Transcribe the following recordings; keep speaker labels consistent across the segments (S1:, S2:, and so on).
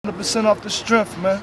S1: 100% off the strength, man.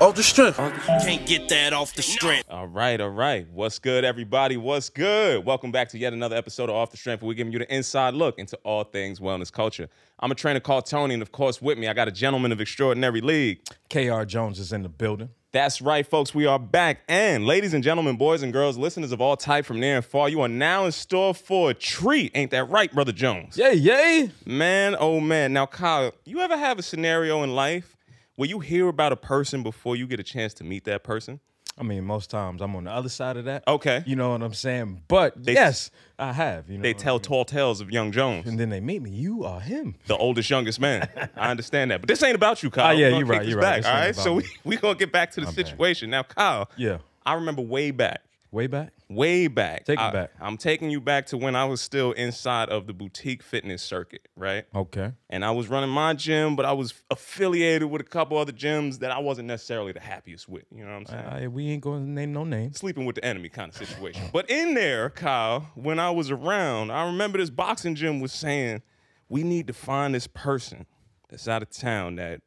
S2: Off the strength.
S3: Can't get that off the strength.
S4: All right. What's good, everybody? What's good? Welcome back to yet another episode of Off the Strength, where we're giving you the inside look into all things wellness culture. I'm a trainer called Tony, and of course, with me, I got a gentleman of extraordinary league.
S5: KR Jones is in the building.
S4: That's right, folks. We are back. And ladies and gentlemen, boys and girls, listeners of all type from near and far, you are now in store for a treat. Ain't that right, Brother Jones?
S5: Yay.
S4: Man, oh man. Now, Kyle, you ever have a scenario in life where you hear about a person before you get a chance to meet that person?
S5: I mean, most times I'm on the other side of that.
S4: Okay.
S5: You know what I'm saying? But yes, I have. You know
S4: They tell tall tales of young Jones.
S5: And then they meet me. You are him.
S4: The oldest, youngest man. I understand that. But this ain't about you, Kyle.
S5: Yeah,
S4: We're
S5: you're
S4: gonna
S5: right.
S4: kick
S5: You're
S4: this
S5: right.
S4: back, all right? So
S5: me.
S4: we going to get back to the situation. Now, Kyle,
S5: Yeah.
S4: I remember way back.
S5: Way back?
S4: Way back.
S5: Take it back.
S4: I'm taking you back to when I was still inside of the boutique fitness circuit, right?
S5: Okay.
S4: And I was running my gym, but I was affiliated with a couple other gyms that I wasn't necessarily the happiest with. You know what I'm saying?
S5: We ain't going to name no names.
S4: Sleeping with the enemy kind of situation. But in there, Kyle, when I was around, I remember this boxing gym was saying, we need to find this person that's out of town that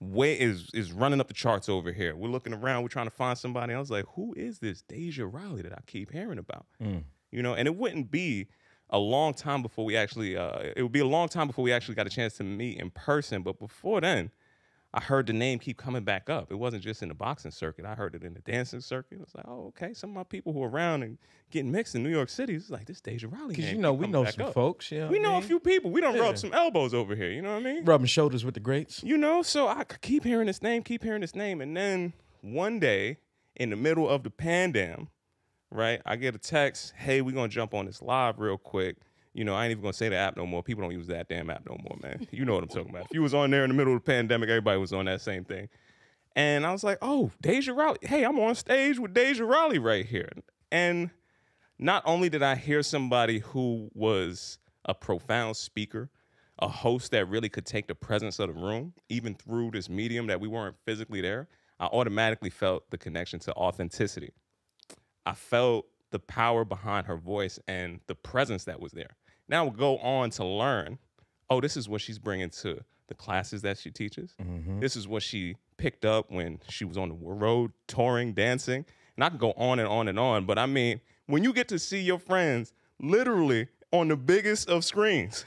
S4: is running up the charts over here. We're looking around, we're trying to find somebody. I was like, who is this Deja Raleigh that I keep hearing about? You know, and it wouldn't be a long time before we actually, it would be a long time before we actually got a chance to meet in person. But before then, I heard the name keep coming back up. It wasn't just in the boxing circuit. I heard it in the dancing circuit. I was like, oh, okay. Some of my people who are around and getting mixed in New York City, it's like this Deja Raleigh name.
S5: Because, you know, we know some folks. You know
S4: We
S5: what I
S4: know a
S5: mean?
S4: few people. We don't
S5: Yeah.
S4: rub some elbows over here. You know what I mean?
S5: Rubbing shoulders with the greats.
S4: You know, so I keep hearing this name, And then one day in the middle of the pandemic, right, I get a text, hey, we're going to jump on this live real quick. You know, I ain't even going to say the app no more. People don't use that damn app no more, man. You know what I'm talking about. If you was on there in the middle of the pandemic, everybody was on that same thing. And I was like, oh, Deja Raleigh. Hey, I'm on stage with Deja Raleigh right here. And not only did I hear somebody who was a profound speaker, a host that really could take the presence of the room, even through this medium that we weren't physically there, I automatically felt the connection to authenticity. I felt the power behind her voice and the presence that was there. Now we'll go on to learn, oh, this is what she's bringing to the classes that she teaches. This is what she picked up when she was on the road, touring, dancing. And I can go on and on and on. But I mean, when you get to see your friends literally on the biggest of screens,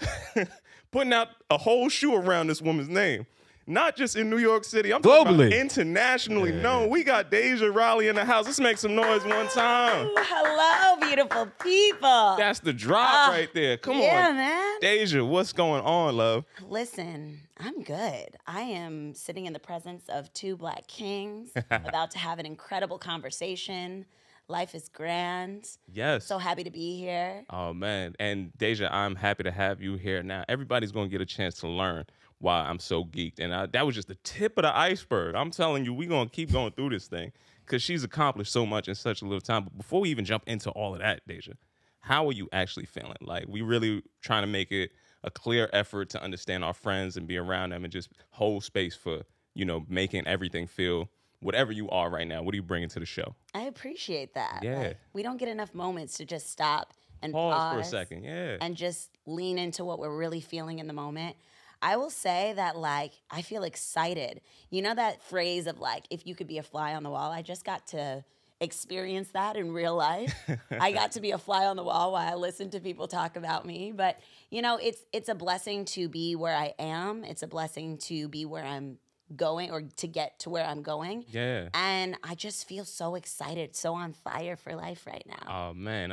S4: putting out a whole shoe around this woman's name, not just in New York City, I'm talking
S5: Globally.
S4: about internationally known. We got Deja Raleigh in the house. Let's make some noise one time.
S6: Hello, beautiful people.
S4: That's the drop right there. Come
S6: yeah,
S4: on.
S6: man.
S4: Deja, what's going on, love?
S6: Listen, I'm good. I am sitting in the presence of two Black kings, about to have an incredible conversation. Life is grand.
S4: Yes.
S6: So happy to be here.
S4: Oh, man. And Deja, I'm happy to have you here. Now, everybody's going to get a chance to learn why I'm so geeked. And that was just the tip of the iceberg. I'm telling you, we're going to keep going through this thing because she's accomplished so much in such a little time. But before we even jump into all of that, Deja, how are you actually feeling? Like, we really trying to make it a clear effort to understand our friends and be around them and just hold space for, you know, making everything feel whatever you are right now. What are you bringing to the show?
S6: I appreciate that.
S4: Yeah.
S6: Like, we don't get enough moments to just stop and
S4: Pause for a second. Yeah.
S6: and just lean into what we're really feeling in the moment. I will say that, like, I feel excited. You know that phrase of, like, if you could be a fly on the wall? I just got to experience that in real life. I got to be a fly on the wall while I listened to people talk about me. But, you know, it's a blessing to be where I am. It's a blessing to be where I'm going, or to get to where I'm going.
S4: Yeah.
S6: And I just feel so excited, so on fire for life right now.
S4: Oh, man,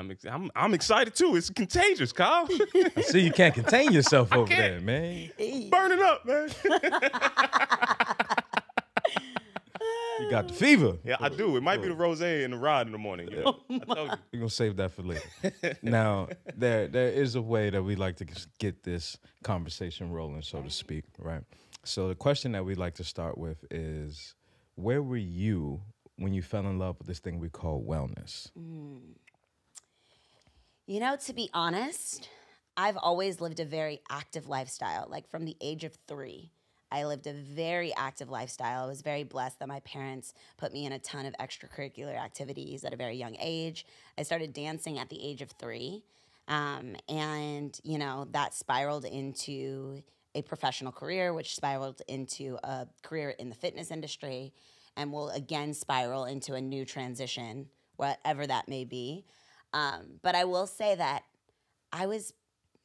S4: I'm excited, too. It's contagious, Kyle.
S5: I see you can't contain yourself over
S4: can't.
S5: there, man.
S4: Burn it up, man.
S5: You got the fever.
S4: Yeah, I do. It might be the rosé and the rod in the morning. You know? I told you.
S5: We're going to save that for later. Now, there is a way that we like to get this conversation rolling, so to speak, right? So the question that we like to start with is, where were you when you fell in love with this thing we call wellness?
S6: You know, to be honest, I've always lived a very active lifestyle. Like, from the age of 3, I lived a very active lifestyle. I was very blessed that my parents put me in a ton of extracurricular activities at a very young age. I started dancing at the age of 3. And, you know, that spiraled into a professional career, which spiraled into a career in the fitness industry, and will again spiral into a new transition, whatever that may be. But I will say that I was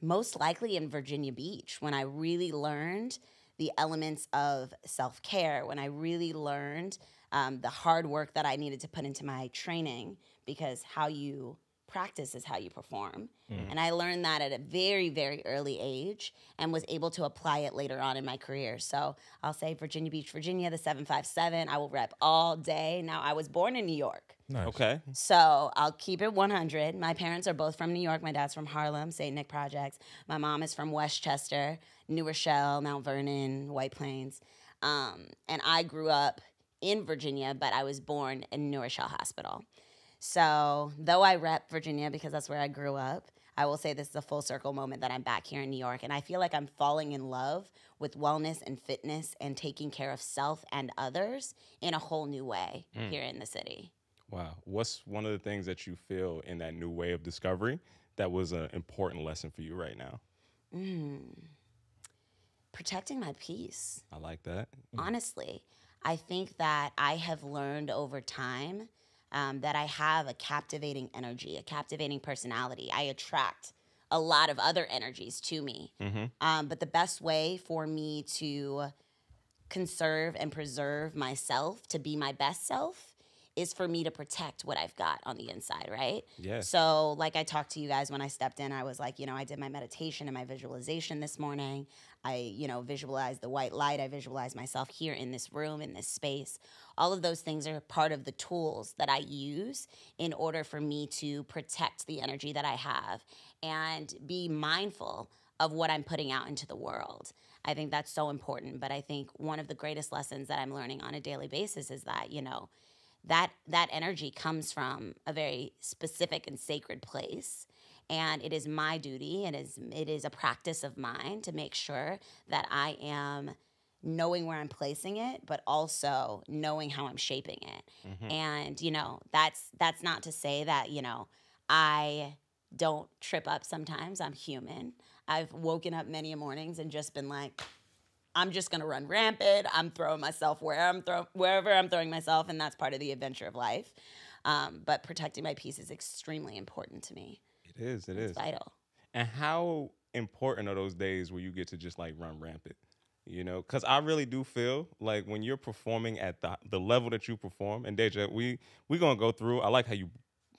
S6: most likely in Virginia Beach when I really learned the elements of self-care, when I really learned the hard work that I needed to put into my training, because how you practice is how you perform. And I learned that at a very, very early age and was able to apply it later on in my career. So I'll say Virginia Beach, Virginia, the 757. I will rep all day. Now, I was born in New York.
S5: Nice.
S4: Okay.
S6: So I'll keep it 100. My parents are both from New York. My dad's from Harlem, St. Nick Projects. My mom is from Westchester, New Rochelle, Mount Vernon, White Plains. And I grew up in Virginia, but I was born in New Rochelle Hospital. So though I rep Virginia because that's where I grew up, I will say this is a full circle moment that I'm back here in New York. And I feel like I'm falling in love with wellness and fitness and taking care of self and others in a whole new way here in the city.
S4: Wow. What's one of the things that you feel in that new way of discovery that was an important lesson for you right now?
S6: Protecting my peace.
S4: I like that.
S6: Honestly, I think that I have learned over time that I have a captivating energy, a captivating personality. I attract a lot of other energies to me. But the best way for me to conserve and preserve myself, to be my best self, is for me to protect what I've got on the inside, right?
S4: Yes.
S6: So like I talked to you guys when I stepped in, I was like, I did my meditation and my visualization this morning. I, visualized the white light. I visualized myself here in this room, in this space. All of those things are part of the tools that I use in order for me to protect the energy that I have and be mindful of what I'm putting out into the world. I think that's so important. But I think one of the greatest lessons that I'm learning on a daily basis is that, that energy comes from a very specific and sacred place. And it is my duty, it is a practice of mine to make sure that I am knowing where I'm placing it, but also knowing how I'm shaping it. And, that's not to say that, I don't trip up sometimes. I'm human. I've woken up many mornings and just been like, I'm just gonna run rampant. I'm throwing myself wherever I'm throwing myself, and that's part of the adventure of life. But protecting my peace is extremely important to me.
S4: It is.
S6: It's vital.
S4: And how important are those days where you get to just like run rampant? Because I really do feel like when you're performing at the level that you perform, and Deja, we gonna go through. I like how you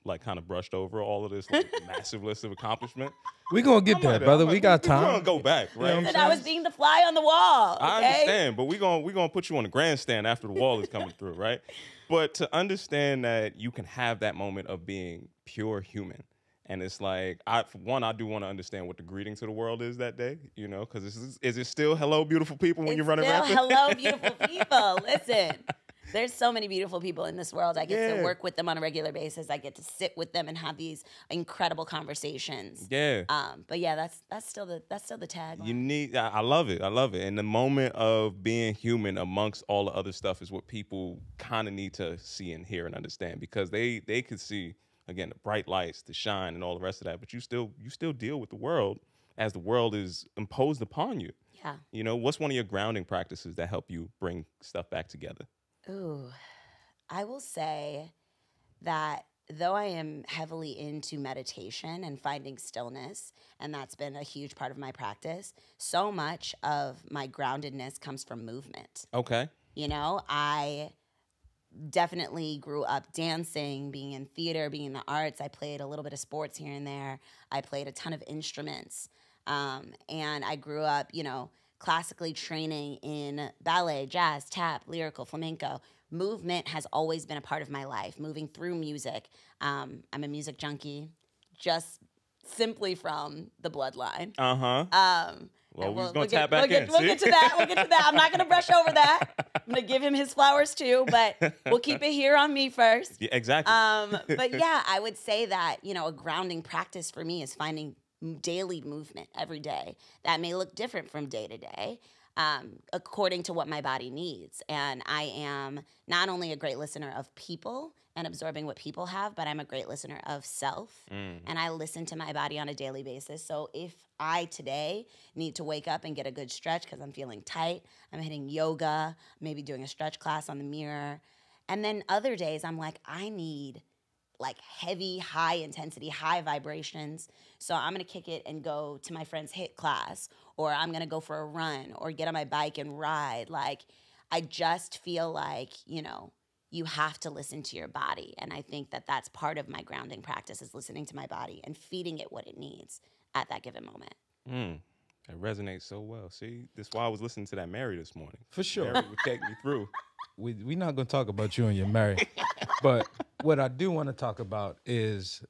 S4: like kind of brushed over all of this like, massive list of accomplishment.
S5: We gonna get there, brother. We got time.
S4: We're gonna go back, right?
S6: And I was being the fly on the wall. Okay?
S4: I understand, but we're gonna put you on the grandstand after the wall is coming through, right? But to understand that you can have that moment of being pure human. And it's like, I do want to understand what the greeting to the world is that day, because is it still hello, beautiful people when you're running around?
S6: Hello, beautiful people. Listen, there's so many beautiful people in this world. I get to work with them on a regular basis. I get to sit with them and have these incredible conversations.
S4: Yeah.
S6: But yeah, that's still the tagline.
S4: I love it. I love it. And the moment of being human amongst all the other stuff is what people kind of need to see and hear and understand, because they could see, again, the bright lights, the shine, and all the rest of that. But you still deal with the world as the world is imposed upon you.
S6: Yeah.
S4: What's one of your grounding practices that help you bring stuff back together?
S6: Ooh, I will say that though I am heavily into meditation and finding stillness, and that's been a huge part of my practice, so much of my groundedness comes from movement.
S4: Okay.
S6: I definitely grew up dancing, being in theater, being in the arts. I played a little bit of sports here and there. I played a ton of instruments. And I grew up, classically training in ballet, jazz, tap, lyrical, flamenco. Movement has always been a part of my life, moving through music. I'm a music junkie, just simply from the bloodline.
S4: Well, we're going to tap back in.
S6: We'll get to that. I'm not going to brush over that. I'm going to give him his flowers too, but we'll keep it here on me first.
S4: Yeah, exactly.
S6: But yeah, I would say that, a grounding practice for me is finding daily movement every day. That may look different from day to day. according to what my body needs. And I am not only a great listener of people and absorbing what people have, but I'm a great listener of self. And I listen to my body on a daily basis. So if I today need to wake up and get a good stretch because I'm feeling tight, I'm hitting yoga, maybe doing a stretch class on the mirror. And then other days I'm like, I need like heavy, high intensity, high vibrations. So I'm gonna kick it and go to my friend's HIIT class, or I'm gonna go for a run or get on my bike and ride. Like, I just feel like, you know, you have to listen to your body. And I think that that's part of my grounding practice, is listening to my body and feeding it what it needs at that given moment.
S4: That resonates so well. See, that's why I was listening to that Mary this morning.
S5: For sure.
S4: Mary would take me through.
S5: We're not going to talk about you and your marriage. But what I do want to talk about is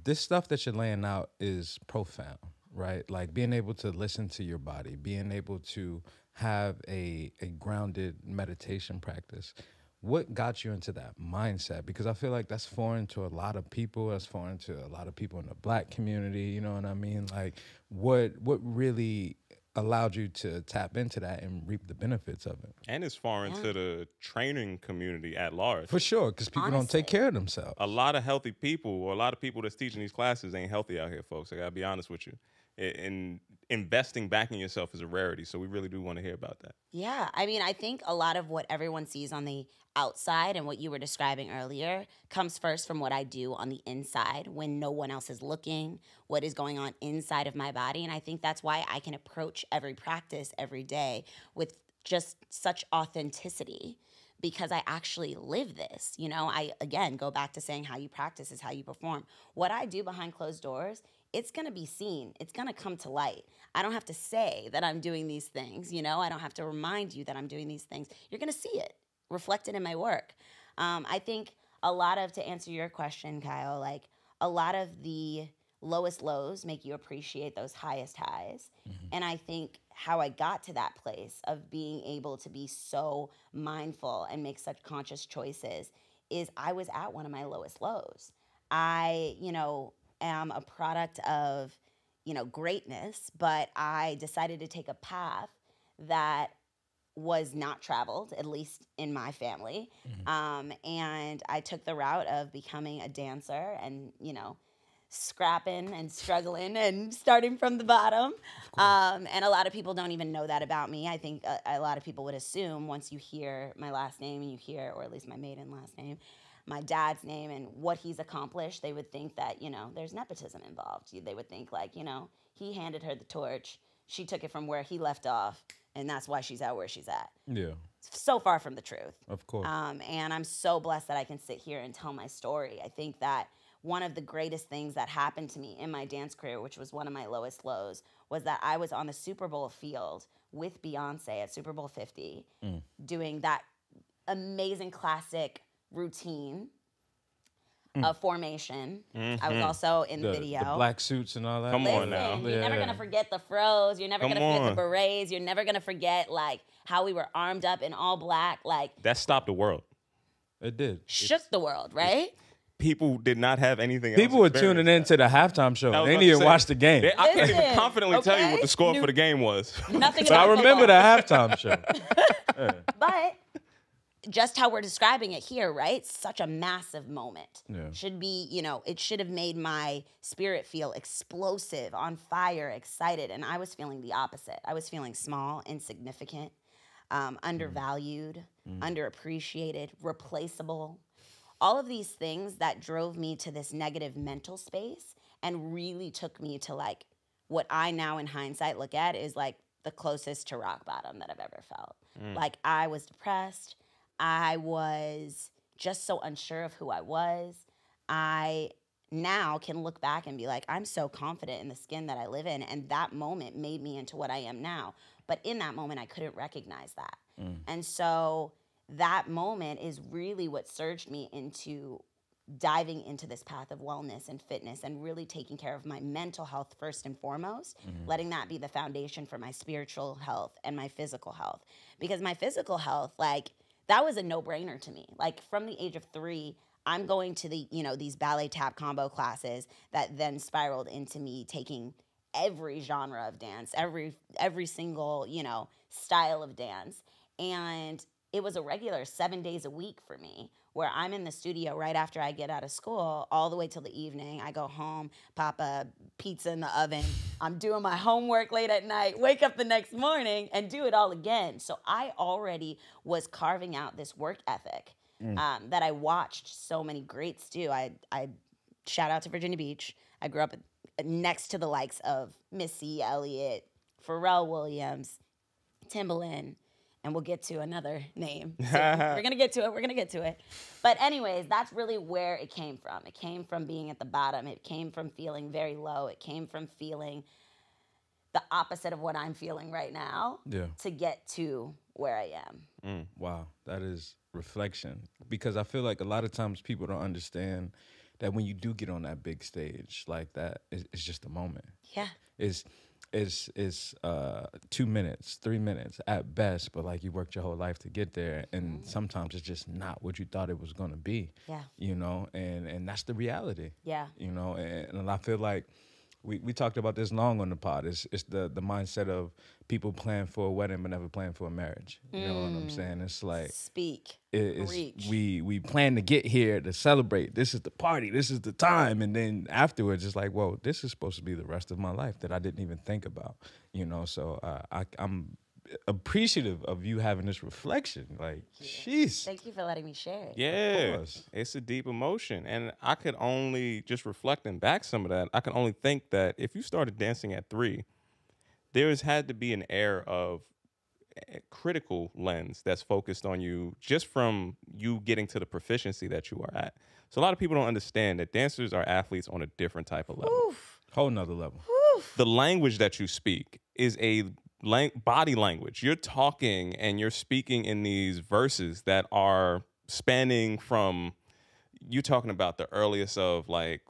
S5: this stuff that you're laying out is profound, right? Like being able to listen to your body, being able to have a grounded meditation practice. What got you into that mindset? Because I feel like that's foreign to a lot of people. That's foreign to a lot of people in the Black community. You know what I mean? Like, what really allowed you to tap into that and reap the benefits of it?
S4: And it's foreign to the training community at large.
S5: For sure, because people don't take care of themselves.
S4: A lot of healthy people, or a lot of people that's teaching these classes ain't healthy out here, folks. I gotta be honest with you. And investing back in yourself is a rarity, so we really do want to hear about that.
S6: Yeah, I mean, I think a lot of what everyone sees on the outside and what you were describing earlier comes first from what I do on the inside when no one else is looking, what is going on inside of my body. And I think that's why I can approach every practice every day with just such authenticity, because I actually live this. You know, I, again, go back to saying how you practice is how you perform. What I do behind closed doors, it's going to be seen. It's going to come to light. I don't have to say that I'm doing these things, you know? I don't have to remind you that I'm doing these things. You're going to see it reflected in my work. I think a lot of, to answer your question, Kyle, like a lot of the lowest lows make you appreciate those highest highs. And I think how I got to that place of being able to be so mindful and make such conscious choices is I was at one of my lowest lows. I, you know, am a product of, you know, greatness, but I decided to take a path that was not traveled, at least in my family. And I took the route of becoming a dancer and, you know, scrapping and struggling and starting from the bottom. And a lot of people don't even know that about me. I think a lot of people would assume once you hear my last name and you hear, or at least my maiden last name, my dad's name and what he's accomplished, they would think that, you know, there's nepotism involved. They would think like, you know, he handed her the torch, she took it from where he left off, and that's why she's at where she's at.
S5: Yeah.
S6: So far from the truth.
S5: Of course.
S6: And I'm so blessed that I can sit here and tell my story. I think that one of the greatest things that happened to me in my dance career, which was one of my lowest lows, was that I was on the Super Bowl field with Beyonce at Super Bowl 50, doing that amazing classic routine of formation. I was also in the video.
S5: The black suits and all that.
S4: Come on now.
S6: You're never gonna forget the fros. You're never gonna forget the berets. You're never gonna forget like how we were armed up in all black. Like
S4: That stopped the world.
S5: It did.
S6: shook the world, right?
S4: People did not have anything
S5: People
S4: else
S5: were tuning into the halftime show.
S4: I was
S5: They
S4: about
S5: didn't
S4: to
S5: even
S4: say,
S5: watch the game.
S4: I can't even
S6: Listen,
S4: confidently tell you what
S6: okay?
S4: the score for the game was.
S6: Nothing
S5: But I
S6: about
S5: remember the
S6: football.
S5: halftime show.
S6: But just how we're describing it here, right? Such a massive moment.
S5: Yeah.
S6: Should be, you know, it should have made my spirit feel explosive, on fire, excited. And I was feeling the opposite. I was feeling small, insignificant, undervalued, underappreciated, replaceable. All of these things that drove me to this negative mental space and really took me to like what I now in hindsight look at is like the closest to rock bottom that I've ever felt. Like I was depressed. I was just so unsure of who I was. I now can look back and be like, I'm so confident in the skin that I live in. And that moment made me into what I am now. But in that moment, I couldn't recognize that. And so that moment is really what surged me into diving into this path of wellness and fitness and really taking care of my mental health first and foremost, letting that be the foundation for my spiritual health and my physical health. Because my physical health, like, that was a no-brainer to me. Like, from the age of 3, I'm going to the, you know, these ballet tap combo classes that then spiraled into me taking every genre of dance, every single, you know, style of dance. And it was a regular 7 days a week for me, where I'm in the studio right after I get out of school all the way till the evening. I go home, pop a pizza in the oven. I'm doing my homework late at night, wake up the next morning and do it all again. So I already was carving out this work ethic that I watched so many greats do. I shout out to Virginia Beach. I grew up next to the likes of Missy Elliott, Pharrell Williams, Timbaland, and we'll get to another name soon. We're going to get to it. But anyways, that's really where it came from. It came from being at the bottom. It came from feeling very low. It came from feeling the opposite of what I'm feeling right now to get to where I am.
S5: Wow, that is reflection. Because I feel like a lot of times people don't understand that when you do get on that big stage like that, it's just a moment.
S6: Yeah.
S5: It's 2 minutes, 3 minutes at best, but like you worked your whole life to get there, and sometimes it's just not what you thought it was gonna be.
S6: Yeah.
S5: You know, and that's the reality.
S6: Yeah.
S5: You know, and I feel like we talked about this long on the pod. It's the mindset of people plan for a wedding but never plan for a marriage. You know what I'm saying? It's like
S6: Speak.
S5: Reach. We plan to get here to celebrate. This is the party. This is the time. And then afterwards, it's like, whoa, this is supposed to be the rest of my life that I didn't even think about. You know, so I'm appreciative of you having this reflection. Like, jeez.
S6: Thank you for letting me share it.
S4: Yeah, it's a deep emotion. And I could only, just reflecting back some of that, I can only think that if you started dancing at 3, there has had to be an air of a critical lens that's focused on you just from you getting to the proficiency that you are at. So a lot of people don't understand that dancers are athletes on a different type of level.
S6: Oof.
S5: Whole nother level.
S6: Oof.
S4: The language that you speak is a body language. You're talking and you're speaking in these verses that are spanning from, you talking about the earliest of like,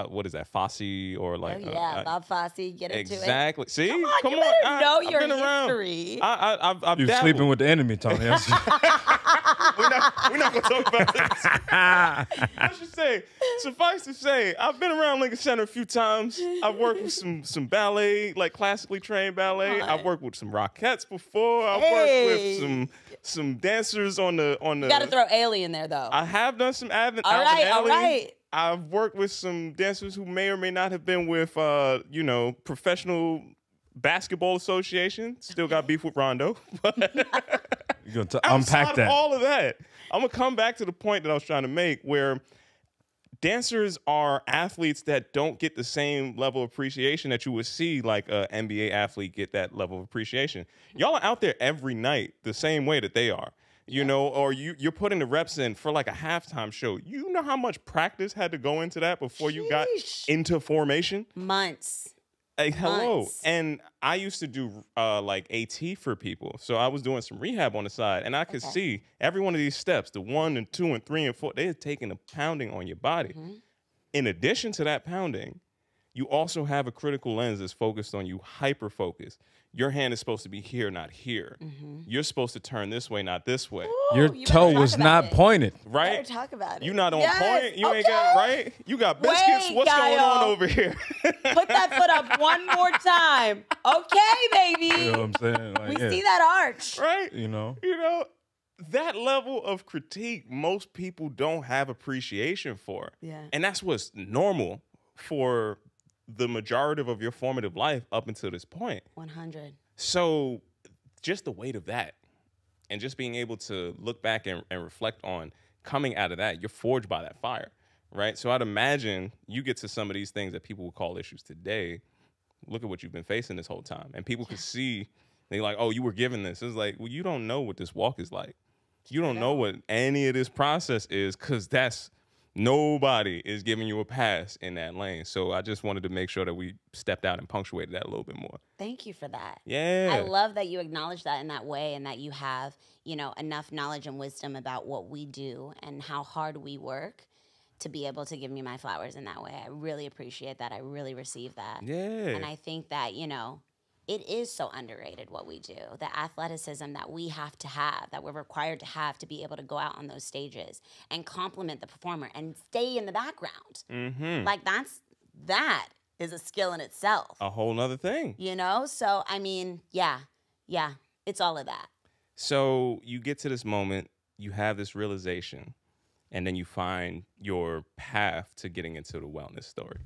S4: what is that, Fosse or like?
S6: Bob Fosse, get into it.
S4: Exactly. See?
S6: Come on, you better know your history.
S4: I've
S5: You
S4: dabbled.
S5: sleeping with the enemy, Tony.
S4: We're not going to talk about this. Let's just say, suffice to say, I've been around Lincoln Center a few times. I've worked with some ballet, like classically trained ballet. I've worked with some Rockettes before. I've worked with some dancers on the.
S6: You got to throw Alien there, though.
S4: I have done some All
S6: right.
S4: I've worked with some dancers who may or may not have been with, professional basketball association. Still got beef with Rondo.
S5: You're going to unpack that.
S4: All of that, I'm going to come back to the point that I was trying to make, where dancers are athletes that don't get the same level of appreciation that you would see like an NBA athlete get that level of appreciation. Y'all are out there every night the same way that they are. You know, or you're putting the reps in for like a halftime show. You know how much practice had to go into that before you got into formation?
S6: Months.
S4: Like, hello.
S6: Months.
S4: And I used to do like AT for people. So I was doing some rehab on the side, and I could see every one of these steps, the 1 and 2 and 3 and 4, they're taking a pounding on your body. In addition to that pounding, you also have a critical lens that's focused on you, hyper-focused. Your hand is supposed to be here, not here. You're supposed to turn this way, not this way.
S6: Ooh,
S5: Your toe was not pointed.
S4: Right?
S6: Better talk about it.
S4: You not on
S6: Yes,
S4: point. You ain't got right. You got biscuits.
S6: Wait,
S4: What's going on over here?
S6: Put that foot up one more time. Okay, baby.
S5: You know what I'm saying? Like,
S6: We see that arch.
S4: Right?
S5: You know?
S4: That level of critique, most people don't have appreciation for.
S6: Yeah.
S4: And that's what's normal for the majority of your formative life up until this point.
S6: 100.
S4: So just the weight of that and just being able to look back and reflect on coming out of that, you're forged by that fire, right? So I'd imagine you get to some of these things that people would call issues today. Look at what you've been facing this whole time. And people could see, they're like, oh, you were given this. It's like, well, you don't know what this walk is like. You don't know what any of this process is, because nobody is giving you a pass in that lane. So I just wanted to make sure that we stepped out and punctuated that a little bit more.
S6: Thank you for that.
S4: Yeah.
S6: I love that you acknowledge that in that way, and that you have, enough knowledge and wisdom about what we do and how hard we work to be able to give me my flowers in that way. I really appreciate that. I really receive that.
S4: Yeah.
S6: And I think that, it is so underrated what we do. The athleticism that we have to have, that we're required to have to be able to go out on those stages and compliment the performer and stay in the background. Like that is a skill in itself.
S4: A whole nother thing.
S6: You know? So, I mean, yeah, it's all of that.
S4: So you get to this moment, you have this realization, and then you find your path to getting into the wellness story.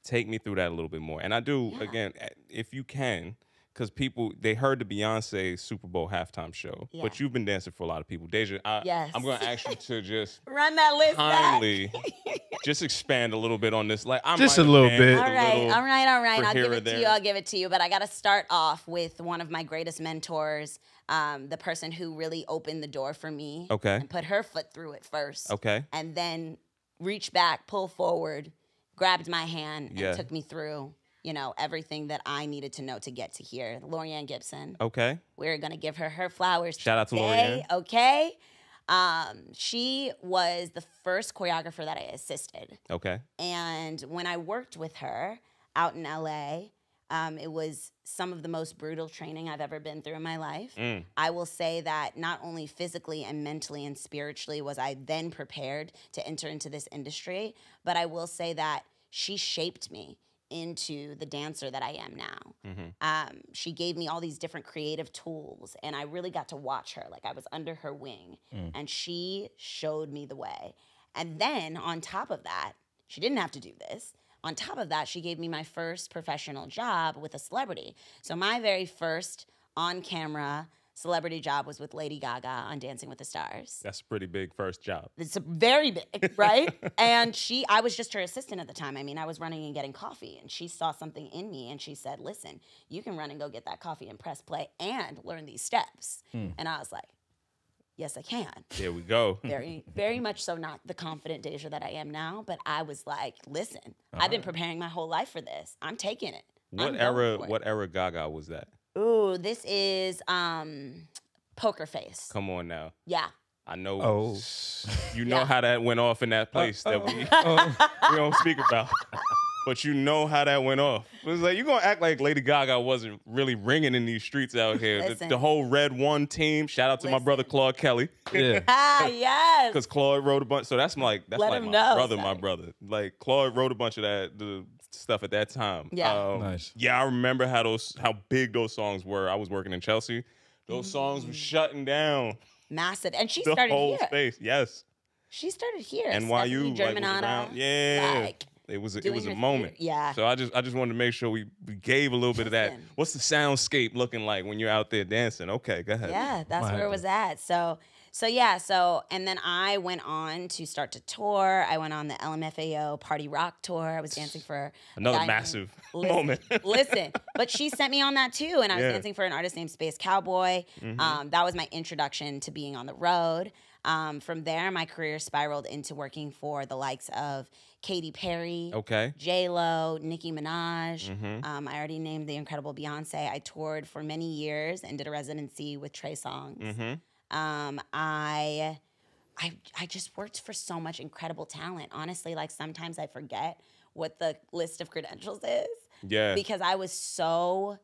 S4: Take me through that a little bit more. And I do, again, if you can, because people, they heard the Beyonce Super Bowl halftime show, but you've been dancing for a lot of people. Deja,
S6: Yes.
S4: I'm going to ask you to just
S6: Run that list
S4: kindly just expand a little bit on this. Like, I
S5: Just
S4: might
S5: a
S4: have
S5: little
S4: danced
S5: bit.
S6: All right.
S4: for
S6: I'll
S4: here
S6: give
S4: or
S6: it to
S4: there.
S6: you. I'll give it to you. But I got to start off with one of my greatest mentors, the person who really opened the door for me.
S4: Okay.
S6: And put her foot through it first.
S4: Okay.
S6: And then reached back, pulled forward, grabbed my hand, and
S4: Yeah.
S6: took me through, you know, everything that I needed to know to get to here. Lorianne Gibson.
S4: Okay.
S6: We're going to give her flowers
S4: Shout out to
S6: today,
S4: Lorianne.
S6: okay? She was the first choreographer that I assisted.
S4: Okay.
S6: And when I worked with her out in LA, it was some of the most brutal training I've ever been through in my life. I will say that not only physically and mentally and spiritually was I then prepared to enter into this industry, but I will say that she shaped me into the dancer that I am now. She gave me all these different creative tools, and I really got to watch her. Like, I was under her wing, and she showed me the way. And then on top of that, she didn't have to do this. On top of that, she gave me my first professional job with a celebrity. So my very first on-camera celebrity job was with Lady Gaga on Dancing with the Stars.
S4: That's a pretty big first job.
S6: It's a very big, right? And I was just her assistant at the time. I mean, I was running and getting coffee, and she saw something in me, and she said, listen, you can run and go get that coffee and press play and learn these steps. And I was like, yes, I can.
S4: There we go.
S6: Very, very much so not the confident Deja that I am now, but I was like, listen, I've been preparing my whole life for this. I'm taking it. I'm going for it.
S4: What era Gaga was that?
S6: Ooh, this is Poker Face.
S4: Come on now.
S6: Yeah.
S4: I know.
S5: Oh.
S4: You know how that went off in that place that we don't speak about. But you know how that went off. It was like, you're going to act like Lady Gaga wasn't really ringing in these streets out here.
S6: Listen.
S4: The whole Red One team. Shout out to my brother Claude Kelly.
S5: Yeah.
S6: Ah, yes.
S4: Because Claude wrote a bunch. So that's
S6: Let
S4: like
S6: him
S4: my
S6: know,
S4: brother,
S6: son.
S4: my brother. Like Claude wrote a bunch of the stuff at that time.
S6: Yeah.
S5: Nice.
S4: Yeah, I remember how big those songs were. I was working in Chelsea. Those songs were shutting down
S6: Massive. And she
S4: the
S6: started
S4: whole
S6: here.
S4: space. Yes.
S6: She started here.
S4: NYU
S6: Stephanie
S4: like, was
S6: Germanata.
S4: around. Yeah.
S6: Like,
S4: It was
S6: doing
S4: a
S6: her
S4: moment.
S6: theater. Yeah.
S4: So I just wanted to make sure we gave a little bit of that.
S6: Listen.
S4: What's the soundscape looking like when you're out there dancing? Okay, go ahead.
S6: Yeah, that's
S5: What
S6: where it was at. So and then I went on to start to tour. I went on the LMFAO Party Rock tour. I was dancing for
S4: Another
S6: a guy
S4: massive
S6: named-
S4: moment.
S6: Listen, but she sent me on that too, and I was
S4: Yeah.
S6: dancing for an artist named Space Cowboy. That was my introduction to being on the road. From there, my career spiraled into working for the likes of Katy Perry,
S4: Okay.
S6: J-Lo, Nicki Minaj. I already named the incredible Beyonce. I toured for many years and did a residency with Trey Songz. I just worked for so much incredible talent. Honestly, like sometimes I forget what the list of credentials is
S4: Yeah.
S6: because I was so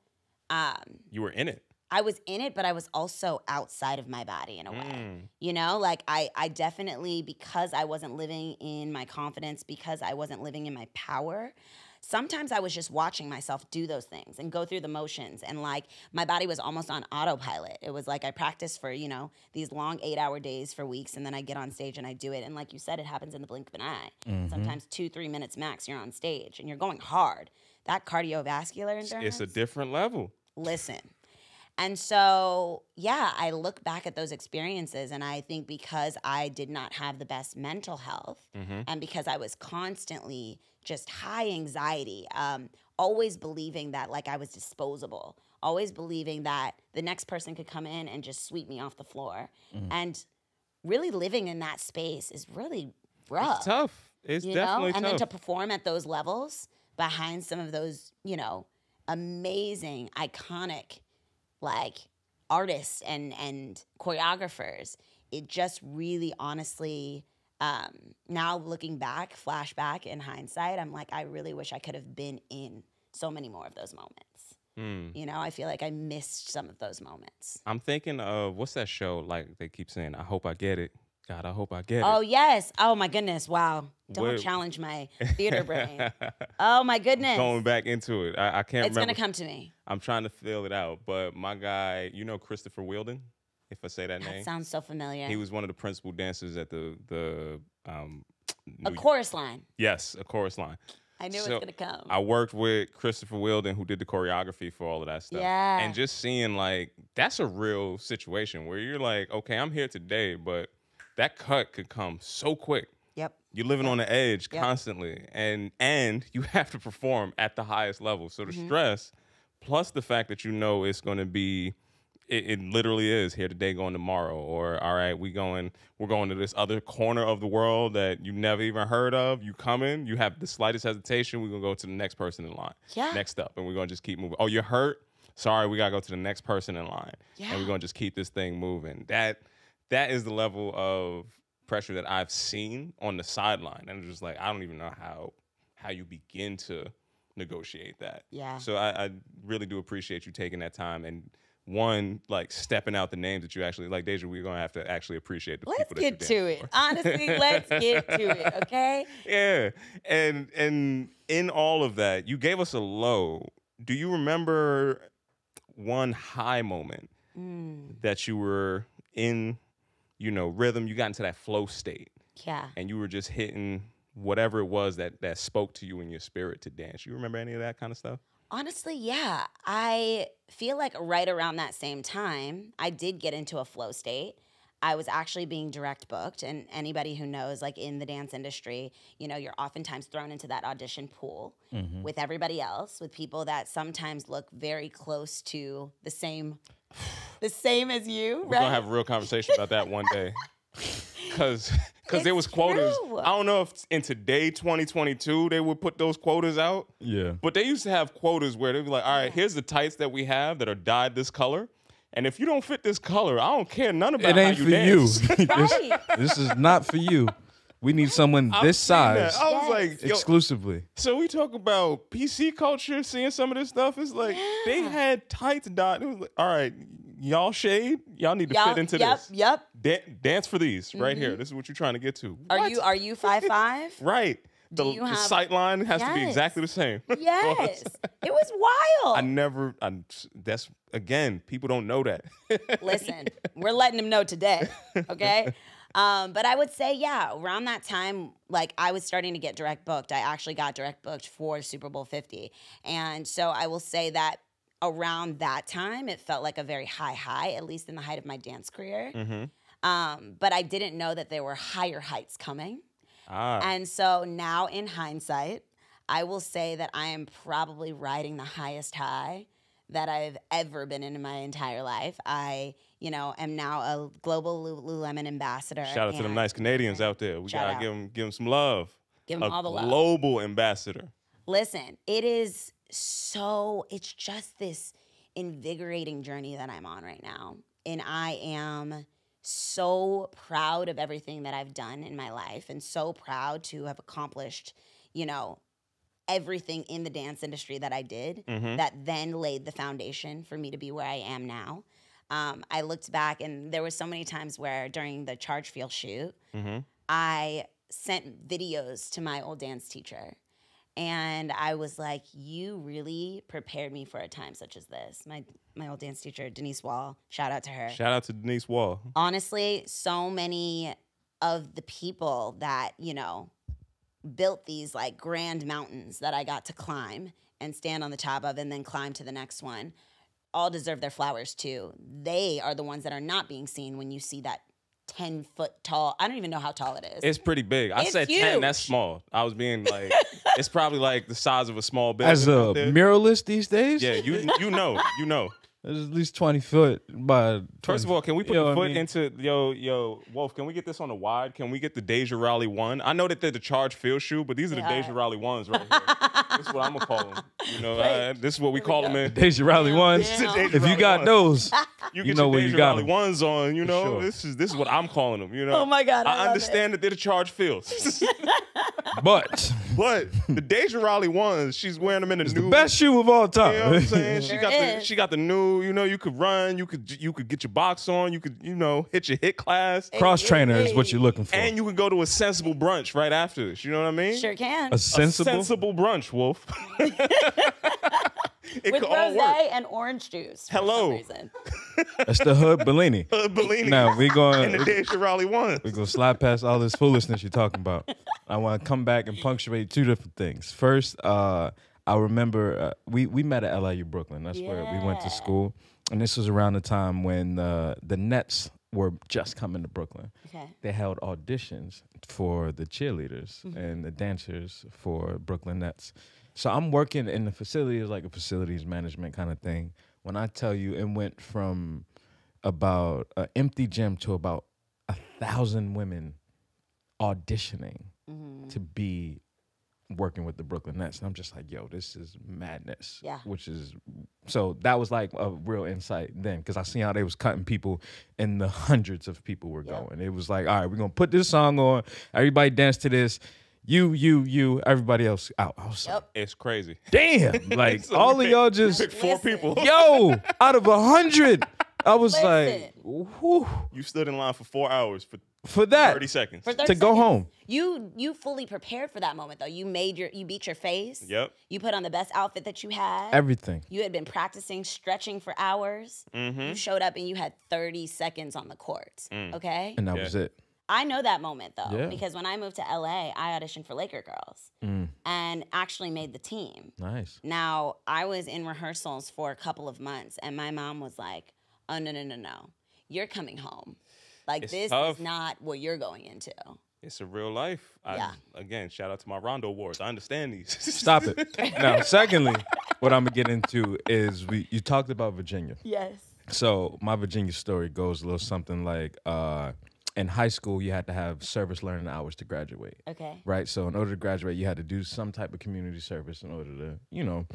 S4: You were in it.
S6: I was in it, but I was also outside of my body in a way. You know, like I definitely, because I wasn't living in my confidence, because I wasn't living in my power, sometimes I was just watching myself do those things and go through the motions. And like my body was almost on autopilot. It was like I practiced for, you know, these long 8-hour days for weeks. And then I get on stage and I do it. And like you said, it happens in the blink of an eye. Sometimes 2-3 minutes max, you're on stage and you're going hard. That cardiovascular endurance.
S4: It's a different level.
S6: Listen. And so, yeah, I look back at those experiences and I think because I did not have the best mental health and because I was constantly just high anxiety, always believing that like I was disposable, always believing that the next person could come in and just sweep me off the floor. And really living in that space is really rough.
S4: It's tough. It's
S6: You
S4: definitely
S6: know? And
S4: tough.
S6: then to perform at those levels behind some of those, you know, amazing, iconic, like artists and choreographers, it just really honestly, now looking back, flashback in hindsight, I'm like, I really wish I could have been in so many more of those moments. You know, I feel like I missed some of those moments.
S4: I'm thinking of, what's that show? Like they keep saying, I hope I get it. God, I hope I get
S6: Oh
S4: it.
S6: yes. Oh my goodness. Wow. Don't
S4: Wait.
S6: challenge my theater brain. Oh my goodness.
S4: Going back into it, I can't
S6: It's
S4: remember.
S6: gonna come to me.
S4: I'm trying to feel it out, but my guy, you know Christopher Wheeldon, if I say that
S6: That
S4: name.
S6: sounds so familiar.
S4: He was one of the principal dancers at the
S6: a
S4: New-
S6: chorus line.
S4: yes, a chorus line.
S6: I knew
S4: So,
S6: it was gonna come.
S4: I worked with Christopher Wheeldon, who did the choreography for all of that stuff.
S6: Yeah.
S4: And just seeing like that's a real situation where you're like, okay, I'm here today, but that cut could come so quick.
S6: Yep.
S4: You're living on the edge
S6: Yep.
S4: constantly, and you have to perform at the highest level. So the stress, plus the fact that you know it's going to be, it literally is here today, going tomorrow, or all right, we're going to this other corner of the world that you never even heard of. You coming, you have the slightest hesitation, we're gonna go to the next person in line.
S6: Yeah.
S4: Next up, and we're gonna just keep moving. Oh, you're hurt? Sorry, we gotta go to the next person in line,
S6: Yeah.
S4: and we're gonna just keep this thing moving. That is the level of pressure that I've seen on the sideline, and it's just like I don't even know how you begin to negotiate that.
S6: Yeah.
S4: So I really do appreciate you taking that time and one like stepping out the names that you actually like. Deja, we're gonna have to actually appreciate the
S6: Let's
S4: people that
S6: get
S4: you dance
S6: to it.
S4: for.
S6: Honestly, let's get to it. Okay.
S4: Yeah, and in all of that, you gave us a low. Do you remember one high moment that you were in, rhythm? You got into that flow state,
S6: Yeah.
S4: and you were just hitting whatever it was that spoke to you in your spirit to dance. You remember any of that kind of stuff?
S6: Honestly, yeah. I feel like right around that same time, I did get into a flow state. I was actually being direct booked, and anybody who knows, like in the dance industry, you're oftentimes thrown into that audition pool with everybody else, with people that sometimes look very close to the same as you,
S4: We're
S6: right?
S4: gonna have a real conversation about that one day, because there was
S6: It's
S4: quotas.
S6: true.
S4: I don't know if in today 2022 they would put those quotas out.
S5: Yeah.
S4: But they used to have quotas where they'd be like, all right, here's the tights that we have that are dyed this color. And if you don't fit this color, I don't care none about
S5: It ain't
S4: how
S5: for
S4: you
S5: you.
S4: dance.
S6: Right.
S5: This is not for you. We need someone
S4: I've
S5: this
S4: seen that.
S5: size
S4: I was
S6: Yes.
S4: like, yo,
S5: exclusively.
S4: so we talk about PC culture, seeing some of this stuff. It's like they had tights dyed. It was like, all right, y'all shade, y'all need to fit into this.
S6: Yep.
S4: Dance for these right here. This is what you're trying to get to.
S6: Are
S4: What?
S6: you 5'5"?
S4: Right. The
S6: you have-
S4: sight line has to be
S6: Yes.
S4: exactly the same.
S6: Yes. It was wild.
S4: That's, again, people don't know that.
S6: Listen, we're letting them know today, okay? But I would say, yeah, around that time, like I was starting to get direct booked. I actually got direct booked for Super Bowl 50. And so I will say that around that time, it felt like a very high, at least in the height of my dance career. But I didn't know that there were higher heights coming. And so now in hindsight, I will say that I am probably riding the highest high that I've ever been in my entire life. I, am now a global Lululemon ambassador.
S4: Shout out to them nice Canadians out there. We
S6: Shout
S4: gotta
S6: out.
S4: give them some love.
S6: Give 'em all the love.
S4: Global ambassador.
S6: Listen, it's just this invigorating journey that I'm on right now. And I am so proud of everything that I've done in my life and so proud to have accomplished, everything in the dance industry that I did that then laid the foundation for me to be where I am now. I looked back and there were so many times where during the Chargefield shoot, I sent videos to my old dance teacher. And I was like, you really prepared me for a time such as this. My old dance teacher, Denise Wall, shout out to her.
S4: Shout out to Denise Wall.
S6: Honestly, so many of the people that, built these like grand mountains that I got to climb and stand on the top of and then climb to the next one all deserve their flowers too. They are the ones that are not being seen when you see that 10-foot tall. I don't even know how tall it is.
S4: It's pretty big. I
S6: It's
S4: said 10, that's
S6: huge.
S4: small. I was being like, it's probably like the size of a small building.
S5: As a
S4: out there.
S5: muralist these days,
S4: Yeah, you know.
S5: there's at least 20 foot by.
S4: First of all, can we put
S5: You know
S4: the
S5: what I
S4: foot
S5: mean?
S4: into yo Wolf? Can we get this on the wide? Can we get the Deja Raleigh 1? I know that they're the Charge Field shoe, but these are the
S6: They are.
S4: Deja Raleigh 1s right here. This is what I'm gonna call them. This is what we call them in.
S5: Deja Raleigh ones.
S6: Damn.
S5: If you got those,
S4: You get
S5: know
S4: your
S5: where you
S4: Deja
S5: got
S4: Raleigh
S5: 'em.
S4: ones on, you know.
S5: sure.
S4: This is what I'm calling them, you know.
S6: Oh my God, I love
S4: understand that they're the charge fields.
S5: But
S4: But the Deja Raleigh ones, she's wearing them in the
S5: it's
S4: new
S5: the best shoe of all time.
S4: You know what I'm saying?
S6: Sure
S4: She
S6: is.
S4: got the new, you know, you could run, you could get your box on, you could, you know, hit your hit class.
S5: Cross trainer is what you're looking for.
S4: And you could go to a sensible brunch right after this. You know what I mean?
S6: Sure can.
S5: A sensible.
S4: Sensible brunch, Wolf. It
S6: With
S4: could all work.
S6: rosé and orange juice. For
S4: Hello.
S6: some reason.
S5: That's the hood Bellini.
S4: Bellini
S5: Now we
S4: and the
S5: going.
S4: Deja Raleigh ones.
S5: We're gonna slide past all this foolishness you're talking about. I want to come back and punctuate two different things. First, I remember we met at LIU Brooklyn. That's where we went to
S6: Yeah.
S5: school, and this was around the time when the Nets were just coming to Brooklyn.
S6: Okay.
S5: They held auditions for the cheerleaders and the dancers for Brooklyn Nets. So I'm working in the facilities, like a facilities management kind of thing. When I tell you, it went from about an empty gym to about 1,000 women auditioning to be working with the Brooklyn Nets. And I'm just like, yo, this is madness.
S6: Yeah.
S5: Which is, so that was like a real insight then, because I seen how they was cutting people and the hundreds of people were going. It was like, all right, we're going to put this song on. Everybody dance to this. You, everybody else out. I was like,
S4: It's crazy.
S5: damn, like
S4: So
S5: all
S4: you
S5: of y'all
S4: pick
S5: just,
S4: four people.
S5: yo, out of 100, I was
S6: Listen.
S5: like, whew,
S4: You stood in line for 4 hours
S5: for that,
S4: 30 seconds.
S6: For 30
S5: to go
S6: seconds.
S5: home.
S6: You fully prepared for that moment though. You beat your face.
S4: Yep.
S6: You put on the best outfit that you had.
S5: Everything.
S6: You had been practicing stretching for hours. You showed up and you had 30 seconds on the court. Okay?
S5: And that
S4: Yeah.
S5: was it.
S6: I know that moment though,
S5: Yeah.
S6: because when I moved to LA, I auditioned for Laker Girls and actually made the team.
S5: Nice.
S6: Now, I was in rehearsals for a couple of months and my mom was like, oh, no. You're coming home. Like,
S4: It's
S6: this
S4: tough.
S6: is not what you're going into.
S4: It's a real life. Again, shout out to my Rondo Wars. I understand these.
S5: Stop it. Now, secondly, what I'm gonna get into is you talked about Virginia.
S6: Yes.
S5: So my Virginia story goes a little something like in high school you had to have service learning hours to graduate.
S6: Okay.
S5: Right? So in order to graduate, you had to do some type of community service in order to,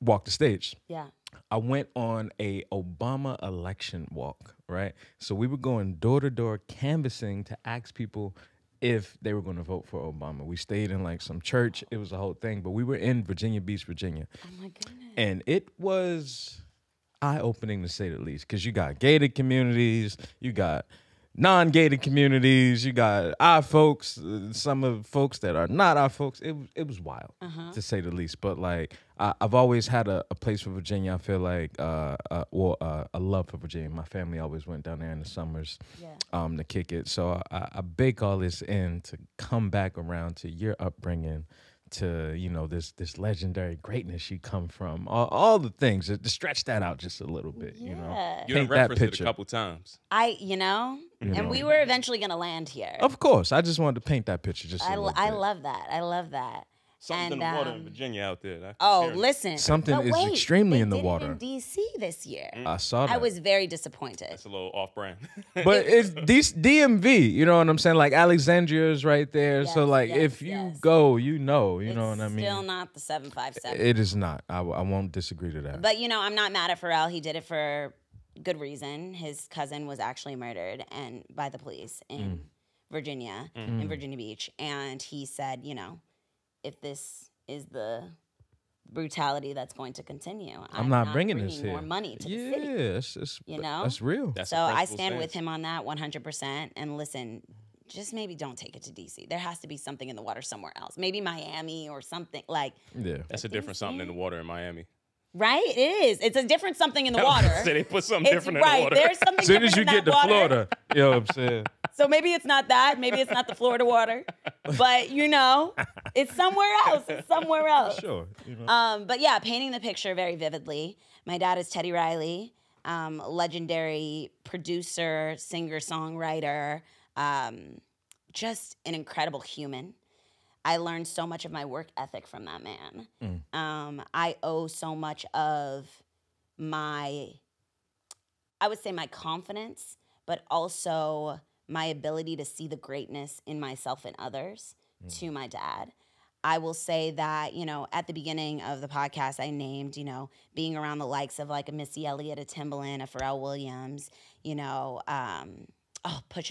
S5: walk the stage.
S6: Yeah.
S5: I went on a Obama election walk, right? So we were going door to door canvassing to ask people if they were going to vote for Obama. We stayed in like some church. It was a whole thing, but we were in Virginia Beach, Virginia.
S6: Oh my goodness.
S5: And it was eye-opening to say the least, because you got gated communities, you got non-gated communities, you got our folks, some of folks that are not our folks. It was wild, to say the least. But like, I've always had a place for Virginia. I feel like, a love for Virginia. My family always went down there in the summers, to kick it. So I bake all this in to come back around to your upbringing, to this legendary greatness you come from, all the things, to stretch that out just a little bit.
S4: You
S5: Paint
S4: done
S5: that
S4: referenced it
S5: picture.
S4: a couple times.
S6: And we were eventually going to land here.
S5: Of course, I just wanted to paint that picture just a little
S6: I
S5: bit.
S6: love that. I love that.
S4: Something's in
S6: And,
S4: the water in Virginia out there.
S6: Oh, listen.
S5: Something
S6: But
S5: is
S6: wait,
S5: extremely
S6: they
S5: in the
S6: did
S5: water.
S6: It in DC this year.
S5: I saw that.
S6: I was very disappointed.
S4: It's a little off-brand.
S5: But it's DMV, you know what I'm saying? Like Alexandria is right there. So
S6: Yes,
S5: like
S6: yes,
S5: if you
S6: yes.
S5: go, you know what I mean?
S6: Still not the 757.
S5: It is not. I won't disagree to that.
S6: But I'm not mad at Pharrell. He did it for good reason. His cousin was actually murdered by the police in Virginia, in Virginia Beach, and he said, if this is the brutality that's going to continue,
S5: I'm not bringing this here.
S6: more money to the
S5: yeah,
S6: city.
S5: it's
S6: know?
S5: that's real.
S4: That's
S6: So
S4: a
S6: I
S4: principled
S6: stand with
S4: stance.
S6: him on that 100%. And listen, just maybe don't take it to DC. There has to be something in the water somewhere else. Maybe Miami or something like.
S5: Yeah.
S4: That's a different something in the water in Miami.
S6: Right? It is. It's a different something in the water.
S4: So they put something
S6: It's
S4: different in
S6: right.
S4: the water.
S6: There's something
S5: As soon as
S6: different
S5: you
S6: in
S5: get
S6: that
S5: to
S6: water.
S5: Florida, you know what I'm saying?
S6: So maybe it's not that. Maybe it's not the Florida water. But it's somewhere else. It's somewhere else.
S5: Sure.
S6: But yeah, painting the picture very vividly. My dad is Teddy Riley, legendary producer, singer, songwriter, just an incredible human. I learned so much of my work ethic from that man. I owe so much of my confidence, but also my ability to see the greatness in myself and others to my dad. I will say that, at the beginning of the podcast, I named, being around the likes of like a Missy Elliott, a Timbaland, a Pharrell Williams, Pusha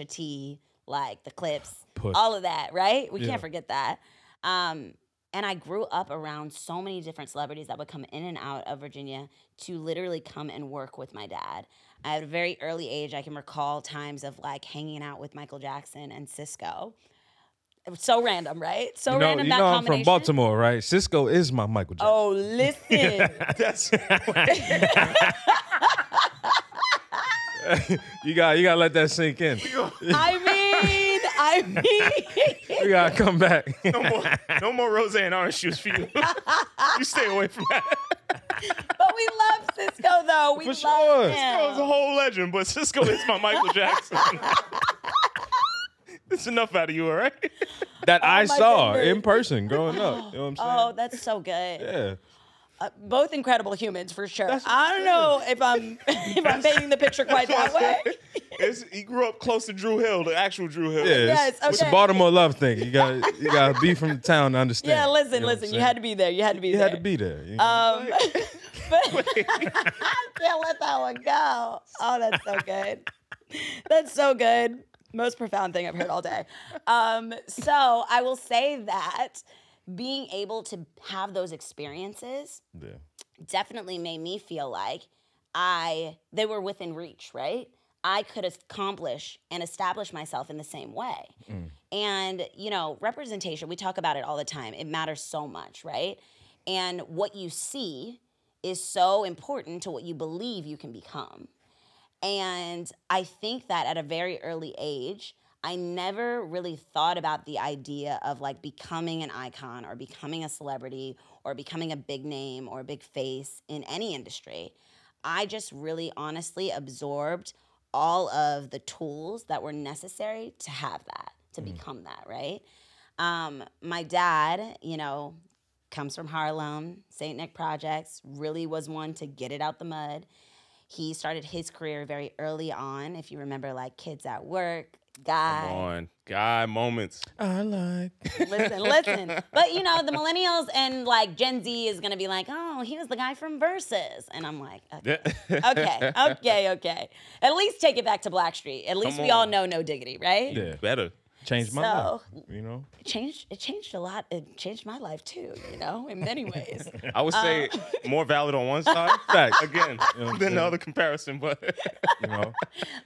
S6: T, like the Clips, all of that, right? We can't forget that. And I grew up around so many different celebrities that would come in and out of Virginia to literally come and work with my dad. At a very early age, I can recall times of like hanging out with Michael Jackson and Cisco. It was so random, right? So random that
S5: I'm
S6: combination.
S5: from Baltimore, right? Cisco is my Michael Jackson.
S6: Oh, listen.
S4: That's
S5: You gotta let that sink in.
S6: I mean.
S5: We gotta come back.
S4: no more rose and orange shoes for you. You stay away from that.
S6: But we love Cisco, though. We
S5: For
S6: love
S5: sure.
S6: him.
S4: Cisco's a whole legend, but Cisco is my Michael Jackson. It's enough out of you, all right?
S5: That I
S6: my
S5: saw
S6: goodness.
S5: in person growing up. You know what I'm saying?
S6: Oh, that's so good.
S5: Yeah.
S6: Both incredible humans for sure. I don't know if I'm painting the picture quite that way.
S4: He grew up close to Drew Hill, the actual Drew Hill.
S5: Yeah,
S6: Yes,
S5: it's a
S6: okay.
S5: Baltimore love thing. You gotta be from the town to understand.
S6: Yeah, listen,
S5: You know what I'm
S6: listen. You
S5: saying?
S6: had to be there. You had to be
S5: You
S6: there.
S5: had to be there. You know?
S6: But I can't let that one go. Oh, that's so good. That's so good. Most profound thing I've heard all day. So I will say that being able to have those experiences
S5: Yeah.
S6: definitely made me feel like they were within reach, right? I could accomplish and establish myself in the same way. And, representation, we talk about it all the time. It matters so much, right? And what you see is so important to what you believe you can become. And I think that at a very early age, I never really thought about the idea of like becoming an icon or becoming a celebrity or becoming a big name or a big face in any industry. I just really honestly absorbed all of the tools that were necessary to have that, to become that, right? My dad, comes from Harlem, St. Nick Projects, really was one to get it out the mud. He started his career very early on. If you remember, like Kids at Work, Guy.
S4: Come on, guy moments.
S5: I like.
S6: Listen. But the millennials and like Gen Z is gonna be like, oh, he was the guy from Versus, and I'm like, okay. At least take it back to Blackstreet. At least
S4: Come
S6: we all
S4: on.
S6: know No Diggity, right?
S5: Yeah.
S4: Better.
S5: Changed my
S6: So-
S5: life.
S6: It changed a lot. It changed my life too, in many ways.
S4: I would say more valid on one side.
S5: Facts.
S4: Again, than the other comparison, but
S5: You know.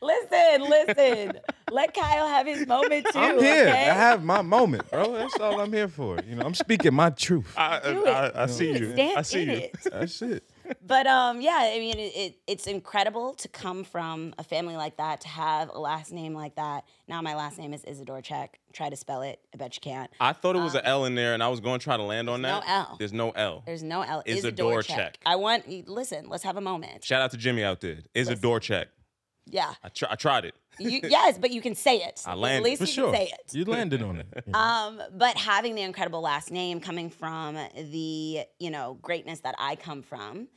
S6: Listen. Let Kyle have his moment too.
S5: I'm here.
S6: Okay?
S5: I have my moment, bro. That's all I'm here for. I'm speaking my truth.
S6: Do it.
S4: I see you.
S6: Stand
S4: I see
S6: in
S4: you.
S6: it.
S5: That's it.
S6: But it's incredible to come from a family like that, to have a last name like that. Now my last name is Isadore Check. Try to spell it. I bet you can't.
S4: I thought it was an L in there, and I was going to try to land on that.
S6: no L.
S4: There's no L.
S6: There's no L.
S4: Isadore Check.
S6: Listen, let's have a moment.
S4: Shout out to Jimmy out there. Is a door check.
S6: Yeah.
S4: I tried it.
S6: Yes, but you can say it.
S4: I landed.
S6: At least
S5: For
S6: you
S5: sure.
S6: can say it.
S5: You landed on it.
S6: But having the incredible last name coming from the, greatness that I come from,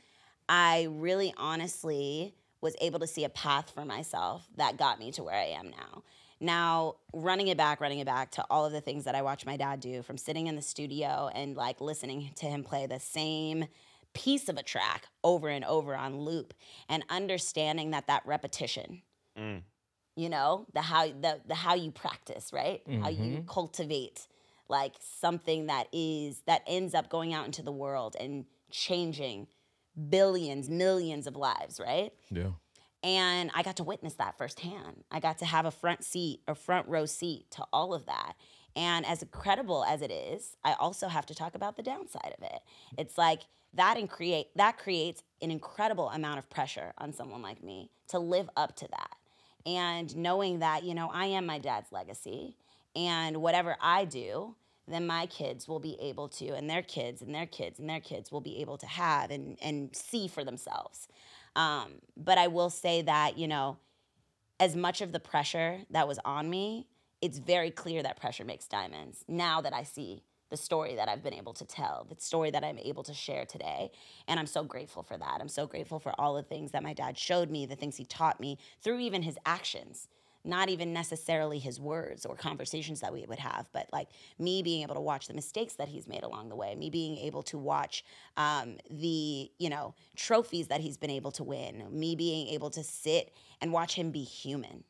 S6: I really honestly was able to see a path for myself that got me to where I am now. Now, running it back to all of the things that I watched my dad do, from sitting in the studio and like listening to him play the same piece of a track over and over on loop, and understanding that repetition, the how you practice, right? How you cultivate like something that ends up going out into the world and changing billions, millions of lives, right?
S5: Yeah.
S6: And I got to witness that firsthand. I got to have a front row seat to all of that. And as incredible as it is, I also have to talk about the downside of it. It's like that creates an incredible amount of pressure on someone like me to live up to that. And knowing that, I am my dad's legacy, and whatever I do, then my kids will be able to, and their kids and their kids and their kids will be able to have and see for themselves. But I will say that, as much of the pressure that was on me, it's very clear that pressure makes diamonds. Now that I see the story that I've been able to tell, the story that I'm able to share today. And I'm so grateful for that. I'm so grateful for all the things that my dad showed me, the things he taught me through even his actions, not even necessarily his words or conversations that we would have, but like me being able to watch the mistakes that he's made along the way, me being able to watch the, you know, trophies that he's been able to win, me being able to sit and watch him be human.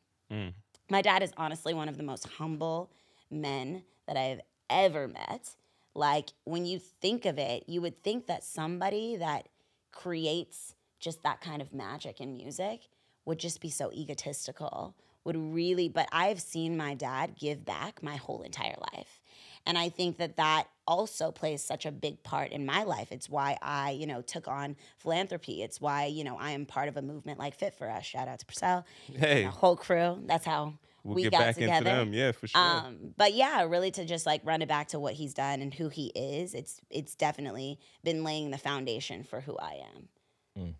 S6: My dad is honestly one of the most humble men that I've ever met. Like, when you think of it, you would think that somebody that creates just that kind of magic in music would just be so egotistical, would really, but I've seen my dad give back my whole entire life. And I think that that also plays such a big part in my life. It's why I, you know, took on philanthropy. It's why, you know, I am part of a movement like Fit for Us. Shout out to Purcell.
S4: Hey.
S6: The whole crew. That's how
S4: We'll
S6: we
S4: get
S6: got
S4: back
S6: together.
S4: into them, yeah, for sure.
S6: But yeah, really to just like run it back to what he's done and who he is, it's definitely been laying the foundation for who I am.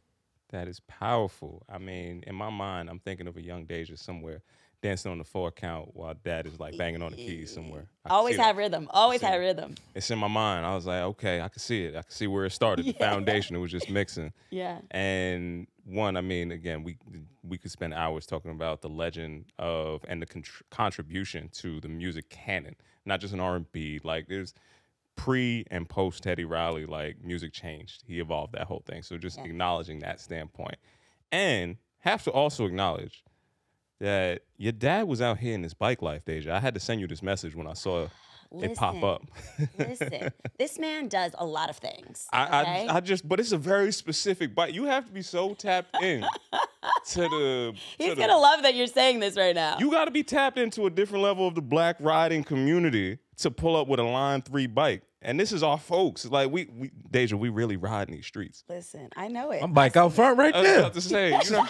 S4: That is powerful. I mean, in my mind, I'm thinking of a young Deja somewhere dancing on the 4 count while dad is like banging on the keys somewhere. I can
S6: Always
S4: see
S6: have
S4: that.
S6: rhythm. Always have rhythm.
S4: It's in my mind. I was like, okay, I can see it. I can see where it started. The foundation. It was just mixing.
S6: Yeah.
S4: And one, I mean, again, we could spend hours talking about the legend of and the contribution to the music canon, not just an R&B. Like, there's pre and post Teddy Riley, like, music changed. He evolved that whole thing. So just acknowledging that standpoint. And have to also acknowledge that your dad was out here in his bike life, Deja. I had to send you this message when I saw it pop up.
S6: Listen, this man does a lot of things.
S4: I just, but it's a very specific bike. You have to be so tapped in to the.
S6: He's gonna love that you're saying this right now.
S4: You got to be tapped into a different level of the black riding community to pull up with a Line 3 bike. And this is our folks. Like, we Deja, we really ride in these streets.
S6: Listen, I know it.
S5: I'm bike out front right
S4: I was
S5: there.
S4: about to say, you know,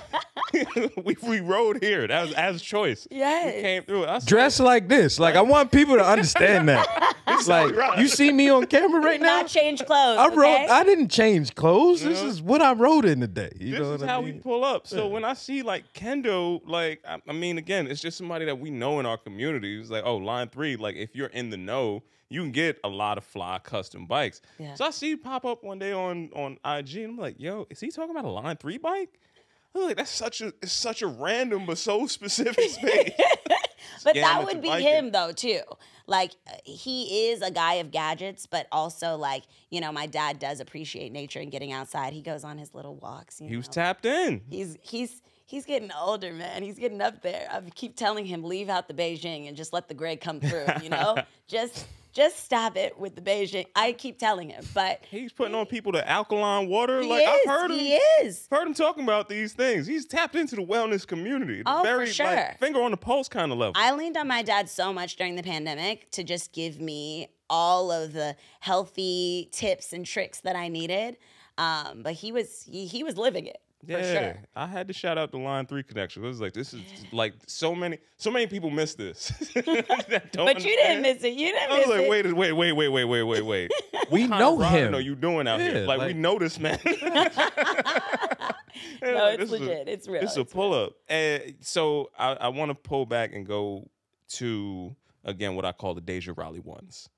S4: we rode here. That was as choice.
S6: Yes.
S4: We came through it. I saw
S5: Dress like this. Like, I want people to understand that. It's like, you see me on camera right now?
S6: Not change clothes.
S5: I rode.
S6: okay?
S5: I didn't change clothes. This is what I rode in the day. You
S4: This
S5: know
S4: is
S5: what
S4: how
S5: I
S4: we
S5: mean?
S4: pull up. So when I see like Kendo, like I mean, again, it's just somebody that we know in our community. It's like, oh, Line 3. Like, if you're in the know, you can get a lot of fly custom bikes.
S6: Yeah.
S4: So I see you pop up one day on IG, and I'm like, yo, is he talking about a Line 3 bike? I'm like, it's such a random but so specific space.
S6: But
S4: Scamming
S6: that
S4: to
S6: would be
S4: bike
S6: him
S4: it.
S6: though too. Like, he is a guy of gadgets, but also, like, you know, my dad does appreciate nature and getting outside. He goes on his little walks.
S4: He was tapped in.
S6: He's getting older, man. He's getting up there. I keep telling him, leave out the Beijing and just let the gray come through, you know? Just stop it with the Beijing. I keep telling him, but
S4: He's putting on people the alkaline water.
S6: he
S4: Like,
S6: is.
S4: I've heard him.
S6: He is.
S4: Heard him talking about these things. He's tapped into the wellness community.
S6: Oh, for
S4: Very,
S6: sure.
S4: like, finger on the pulse kind of level.
S6: I leaned on my dad so much during the pandemic to just give me all of the healthy tips and tricks that I needed. But he was living it. For sure.
S4: I had to shout out the Line 3 connection. It was like, this is like so many people miss this. that don't
S6: But you didn't
S4: understand.
S6: miss it. You didn't
S4: I
S6: miss
S4: was like,
S6: it.
S4: wait.
S5: We
S4: What kind
S5: know
S4: of riding
S5: him.
S4: are you doing out here?
S5: Yeah,
S4: Like, we
S5: like-
S4: know this man.
S6: No, it's legit. It's real.
S4: It's a pull up. So I want to pull back and go to, again, what I call the Deja Riley ones.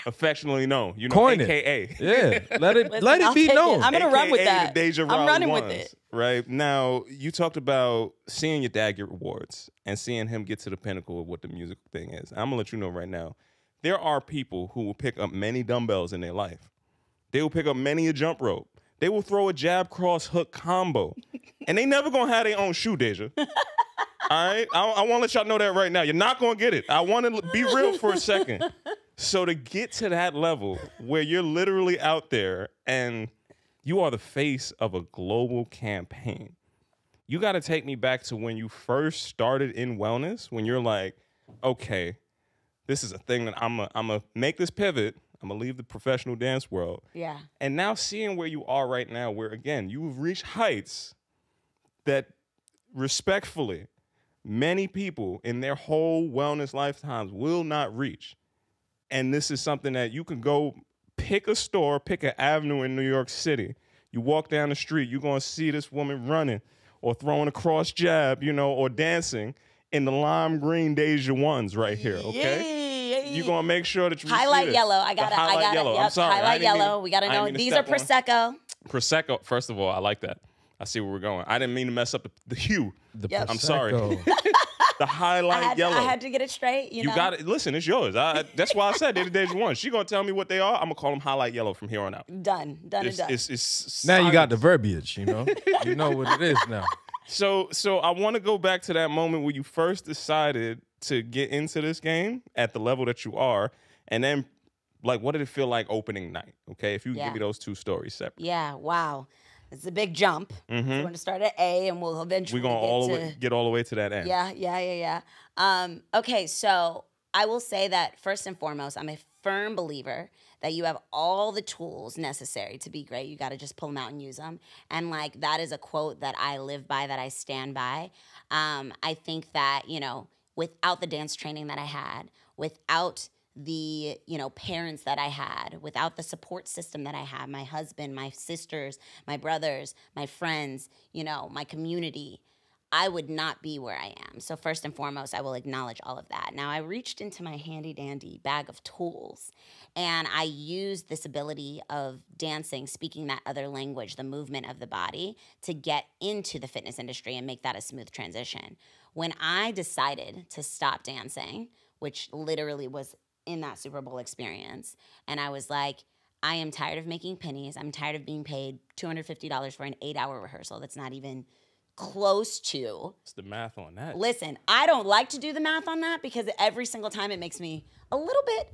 S4: Affectionately known, you know,
S5: Coin it.
S4: AKA.
S5: Yeah, let it
S6: Listen, I'll
S5: be
S6: take it.
S5: known.
S6: I'm gonna run with
S4: AKA
S6: that.
S4: The Deja
S6: I'm
S4: Riley
S6: running with
S4: ones,
S6: it.
S4: Right now, you talked about seeing your dad get rewards and seeing him get to the pinnacle of what the music thing is. I'm gonna let you know right now, there are people who will pick up many dumbbells in their life. They will pick up many a jump rope. They will throw a jab, cross, hook combo, and they never gonna have their own shoe, Deja. All right, I want to let y'all know that right now. You're not gonna get it. I want to be real for a second. So to get to that level where you're literally out there and you are the face of a global campaign, you got to take me back to when you first started in wellness, when you're like, okay, this is a thing that I'm gonna make this pivot. I'm gonna leave the professional dance world.
S6: Yeah.
S4: And now seeing where you are right now, where again, you've reached heights that respectfully, many people in their whole wellness lifetimes will not reach. And this is something that you can go pick a store, pick an avenue in New York City. You walk down the street, you're going to see this woman running or throwing a cross jab, you know, or dancing in the lime green Deja ones right here, okay? You're going to make sure that you see
S6: Highlight
S4: this.
S6: yellow. I
S4: The
S6: got it.
S4: highlight yellow.
S6: Yep.
S4: I'm sorry. I
S6: Highlight
S4: didn't
S6: yellow.
S4: mean-
S6: We got to
S4: I didn't
S6: know
S4: mean to
S6: these are
S4: step on it.
S6: Prosecco.
S4: Prosecco, first of all, I like that. I see where we're going. I didn't mean to mess up the hue.
S6: Yep.
S4: I'm sorry.
S5: Prosecco.
S4: The highlight yellow.
S6: I had to get it straight. You know?
S4: got it. Listen, it's yours. That's why I said they're the days one. She gonna tell me what they are. I'm gonna call them highlight yellow from here on out.
S6: Done and done.
S4: It's
S5: Now you got the
S4: silence.
S5: verbiage, you know? You know what it is now.
S4: So I want to go back to that moment where you first decided to get into this game at the level that you are, and then like, what did it feel like opening night? Okay, if you
S6: Yeah.
S4: give me those two stories separate.
S6: Yeah. Wow. It's a big jump. So we're going to start at A, and we'll eventually
S4: We're gonna
S6: get to
S4: all the way to that end.
S6: Yeah. Okay, so I will say that first and foremost, I'm a firm believer that you have all the tools necessary to be great. You got to just pull them out and use them. And like that is a quote that I live by, that I stand by. I think that, you know, without the dance training that I had, without the, you know, parents that I had, without the support system that I had, my husband, my sisters, my brothers, my friends, you know, my community, I would not be where I am. So first and foremost, I will acknowledge all of that. Now, I reached into my handy dandy bag of tools, and I used this ability of dancing, speaking that other language, the movement of the body, to get into the fitness industry and make that a smooth transition. When I decided to stop dancing, which literally was in that Super Bowl experience, and I was like, I am tired of making pennies. I'm tired of being paid $250 for an 8-hour rehearsal that's not even close to.
S4: What's the math on that?
S6: Listen, I don't like to do the math on that because every single time it makes me a little bit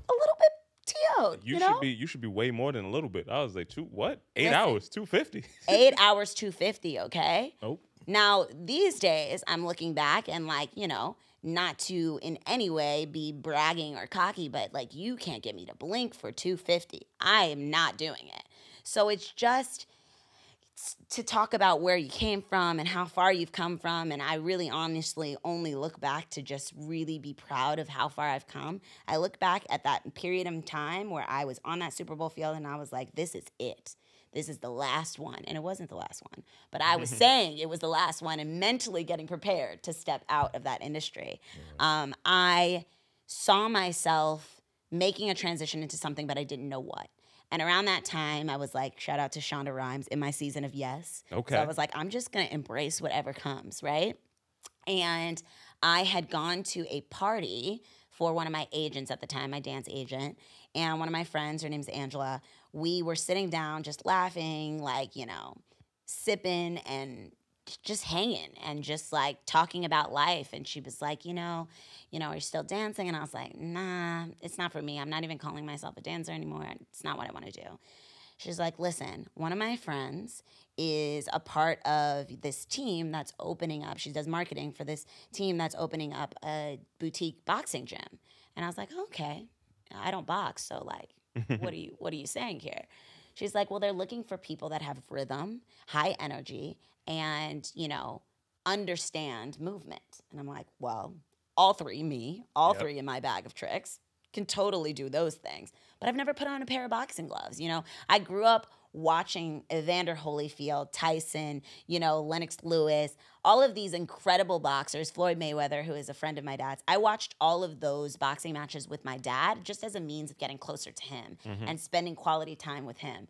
S6: TO'd.
S4: You should be way more than a little bit. I was like, 8
S6: Listen.
S4: hours, 250.
S6: 8 hours, 250, okay?
S4: Nope.
S6: Now, these days, I'm looking back and like, you know, not to in any way be bragging or cocky, but like you can't get me to blink for 250. I am not doing it. So it's just to talk about where you came from and how far you've come from. And I really honestly only look back to just really be proud of how far I've come. I look back at that period of time where I was on that Super Bowl field and I was like, this is it. This is the last one. And it wasn't the last one, but I was saying it was the last one and mentally getting prepared to step out of that industry. I saw myself making a transition into something, but I didn't know what. And around that time, I was like, shout out to Shonda Rhimes in my season of Yes.
S4: Okay.
S6: So I was like, I'm just going to embrace whatever comes, right? And I had gone to a party for one of my agents at the time, my dance agent, and one of my friends, her name's Angela, we were sitting down just laughing, like, you know, sipping and just hanging and just like talking about life. And she was like, you know, are you still dancing? And I was like, nah, it's not for me. I'm not even calling myself a dancer anymore. It's not what I want to do. She's like, listen, one of my friends is a part of this team that's opening up. She does marketing for this team that's opening up a boutique boxing gym. And I was like, okay, I don't box. So like, what are you saying here? She's like, well, they're looking for people that have rhythm, high energy, and, you know, understand movement. And I'm like, well, all three in my bag of tricks can totally do those things. But I've never put on a pair of boxing gloves. You know, I grew up watching Evander Holyfield, Tyson, you know, Lennox Lewis, all of these incredible boxers, Floyd Mayweather, who is a friend of my dad's. I watched all of those boxing matches with my dad just as a means of getting closer to him and spending quality time with him.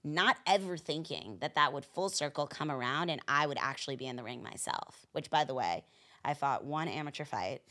S6: Not ever thinking that that would full circle come around and I would actually be in the ring myself, which, by the way, I fought one amateur fight.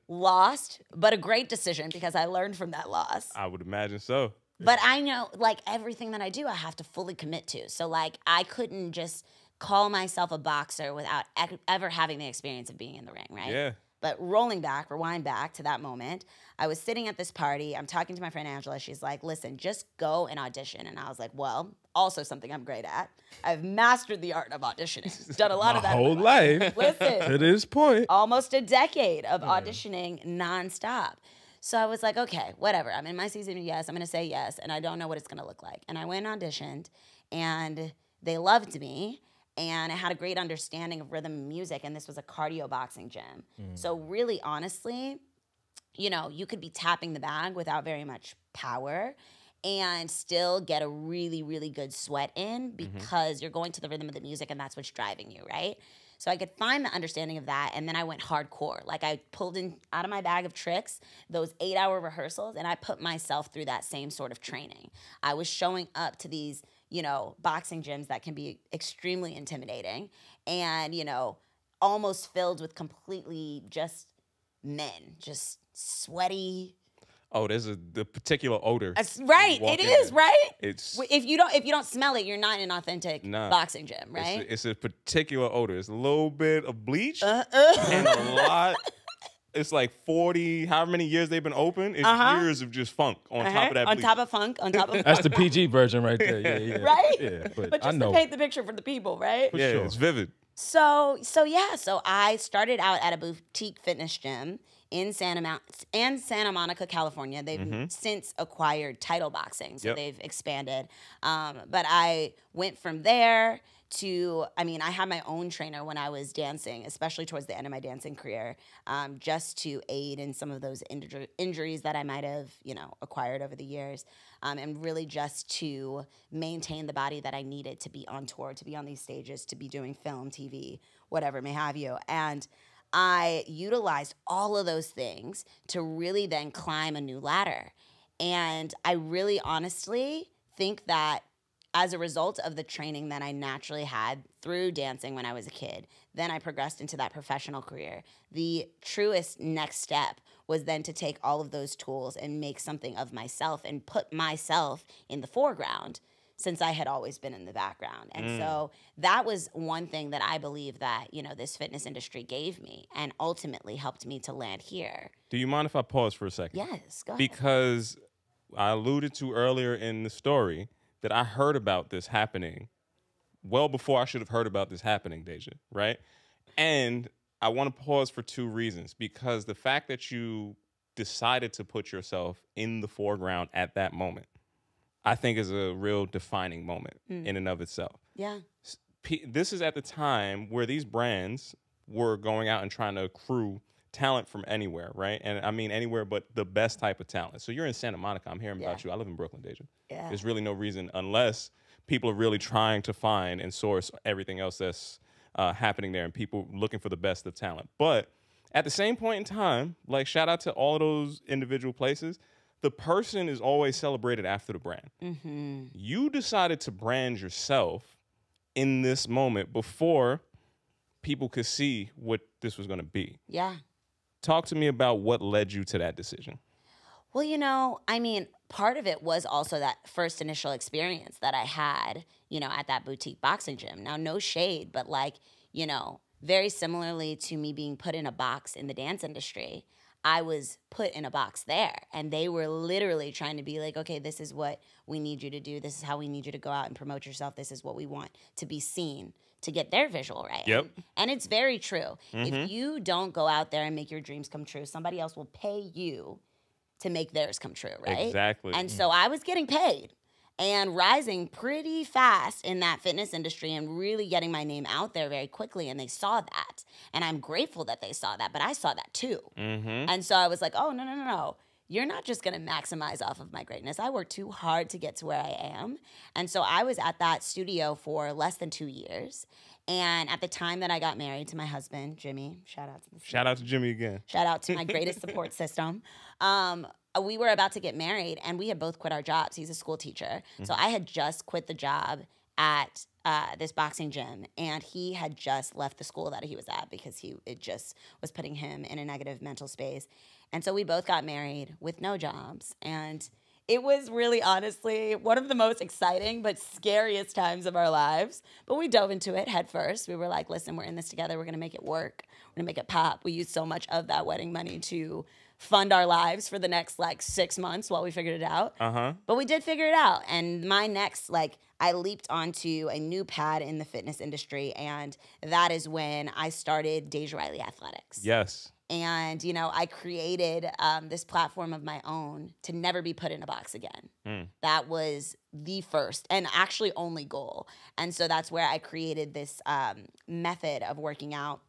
S6: Lost, but a great decision because I learned from that loss.
S4: I would imagine so.
S6: But I know, like, everything that I do, I have to fully commit to. So, like, I couldn't just call myself a boxer without ever having the experience of being in the ring, right?
S4: Yeah.
S6: But rewind back to that moment, I was sitting at this party. I'm talking to my friend Angela. She's like, listen, just go and audition. And I was like, well, also something I'm great at. I've mastered the art of auditioning. Done a lot of that.
S5: Whole life.
S6: Listen.
S5: To this point.
S6: Almost a decade of auditioning nonstop. So I was like, okay, whatever. I'm in my season of Yes. I'm going to say yes, and I don't know what it's going to look like. And I went and auditioned, and they loved me, and I had a great understanding of rhythm and music, and this was a cardio boxing gym. So really, honestly, you know, you could be tapping the bag without very much power and still get a really, really good sweat in because you're going to the rhythm of the music, and that's what's driving you, right? So I could find the understanding of that, and then I went hardcore. Like, I pulled in out of my bag of tricks those 8-hour rehearsals, and I put myself through that same sort of training. I was showing up to these, boxing gyms that can be extremely intimidating and, almost filled with completely just men, just sweaty.
S4: Oh, there's the particular odor.
S6: That's right.
S4: Walk
S6: It
S4: in
S6: is,
S4: there.
S6: right?
S4: It's
S6: If you don't smell it, you're not in an authentic
S4: Nah.
S6: boxing gym, right?
S4: It's a particular odor. It's a little bit of bleach and
S6: Uh-uh.
S4: a lot. It's like 40, however many years they've been open. It's years of just funk on top of that
S6: On
S4: bleach.
S6: top of funk, on top of
S5: That's the PG version right there. Yeah, yeah.
S6: Right?
S5: Yeah,
S6: But
S5: I
S6: just
S5: know.
S6: to paint the picture for the people, right?
S4: yeah,
S5: sure.
S4: it's vivid.
S6: So I started out at a boutique fitness gym in Santa Monica, California. They've since acquired Title Boxing, so
S4: Yep.
S6: they've expanded. But I went from there to, I had my own trainer when I was dancing, especially towards the end of my dancing career, just to aid in some of those injuries that I might have, acquired over the years, and really just to maintain the body that I needed to be on tour, to be on these stages, to be doing film, TV, whatever may have you. And I utilized all of those things to really then climb a new ladder. And I really honestly think that as a result of the training that I naturally had through dancing when I was a kid, then I progressed into that professional career. The truest next step was then to take all of those tools and make something of myself and put myself in the foreground, since I had always been in the background. And so that was one thing that I believe that, this fitness industry gave me and ultimately helped me to land here.
S4: Do you mind if I pause for a second?
S6: Yes, go ahead.
S4: Because I alluded to earlier in the story that I heard about this happening well before I should have heard about this happening, Deja, right? And I want to pause for two reasons. Because the fact that you decided to put yourself in the foreground at that moment, I think is a real defining moment in and of itself.
S6: Yeah.
S4: This is at the time where these brands were going out and trying to accrue talent from anywhere, right? And I mean anywhere but the best type of talent. So you're in Santa Monica. I'm hearing about you. I live in Brooklyn, Deja.
S6: Yeah.
S4: There's really no reason, unless people are really trying to find and source everything else that's happening there and people looking for the best of talent. But at the same point in time, like, shout out to all of those individual places, the person is always celebrated after the brand.
S6: Mm-hmm.
S4: You decided to brand yourself in this moment before people could see what this was going to be.
S6: Yeah.
S4: Talk to me about what led you to that decision.
S6: Well, part of it was also that first initial experience that I had, at that boutique boxing gym. Now, no shade, but very similarly to me being put in a box in the dance industry, I was put in a box there. And they were literally trying to be like, okay, this is what we need you to do. This is how we need you to go out and promote yourself. This is what we want to be seen, to get their visual right.
S4: Yep.
S6: And it's very true. If you don't go out there and make your dreams come true, somebody else will pay you to make theirs come true, right?
S4: Exactly.
S6: And so I was getting paid and rising pretty fast in that fitness industry and really getting my name out there very quickly. And they saw that. And I'm grateful that they saw that, but I saw that too. And so I was like, oh, no. You're not just going to maximize off of my greatness. I worked too hard to get to where I am. And so I was at that studio for less than 2 years. And at the time that I got married to my husband, Jimmy, shout out to Jimmy again. Shout out to my greatest support system. We were about to get married, and we had both quit our jobs. He's a school teacher. So I had just quit the job at this boxing gym, and he had just left the school that he was at because it just was putting him in a negative mental space. And so we both got married with no jobs. And it was really, honestly, one of the most exciting but scariest times of our lives. But we dove into it head first. We were like, listen, we're in this together. We're going to make it work. We're going to make it pop. We used so much of that wedding money to fund our lives for the next 6 months while we figured it out. But we did figure it out. And my next, I leaped onto a new pad in the fitness industry. And that is when I started Deja Riley Athletics.
S4: Yes.
S6: And, I created this platform of my own to never be put in a box again. That was the first and actually only goal. And so that's where I created this method of working out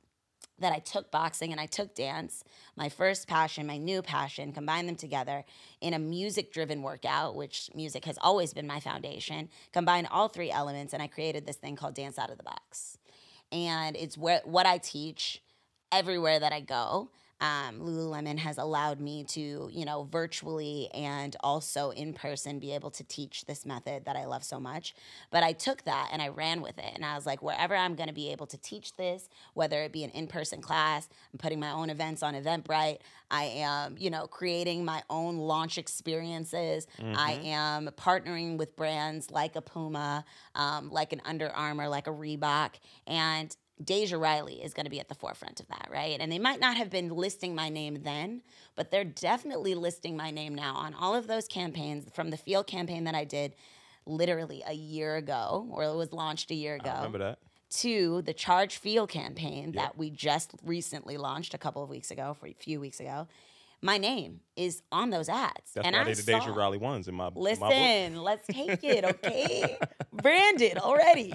S6: that I took boxing and I took dance, my first passion, my new passion, combined them together in a music-driven workout, which music has always been my foundation, combined all three elements, and I created this thing called Dance Out of the Box. And it's what I teach everywhere that I go. Lululemon has allowed me to, you know, virtually and also in person be able to teach this method that I love so much. But I took that and I ran with it. And I was like, wherever I'm going to be able to teach this, whether it be an in-person class, I'm putting my own events on Eventbrite. I am, you know, creating my own launch experiences. I am partnering with brands like a Puma, like an Under Armour, like a Reebok. And Deja Riley is going to be at the forefront of that, right? And they might not have been listing my name then, but they're definitely listing my name now on all of those campaigns, from the Field campaign that I did literally a year ago, or it was launched a year ago.
S4: I remember that.
S6: To the Charge Field campaign that we just recently launched a few weeks ago. My name is on those ads.
S4: That's
S6: and
S4: why
S6: I
S4: they the Deja Riley ones in my book.
S6: Listen, let's take it, okay? Branded already.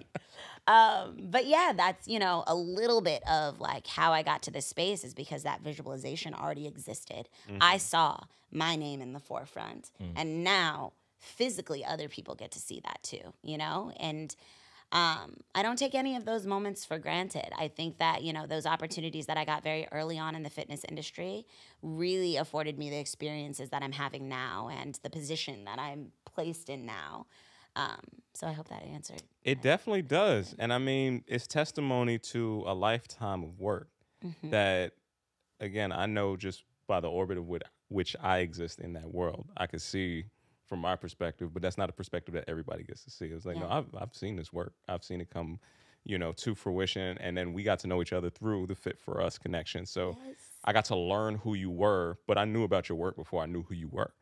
S6: But yeah, that's, you know, a little bit of like how I got to this space is because that visualization already existed. I saw my name in the forefront, and now physically other people get to see that too, you know? And I don't take any of those moments for granted. I think that, you know, those opportunities that I got very early on in the fitness industry really afforded me the experiences that I'm having now and the position that I'm placed in now. So I hope that answered.
S4: It definitely does. And I mean, it's testimony to a lifetime of work that, again, I know just by the orbit of which I exist in that world, I could see from my perspective, but that's not a perspective that everybody gets to see. It's like, no, I've seen this work. I've seen it come, you know, to fruition. And then we got to know each other through the Fit for Us connection. So I got to learn who you were, but I knew about your work before I knew who you were,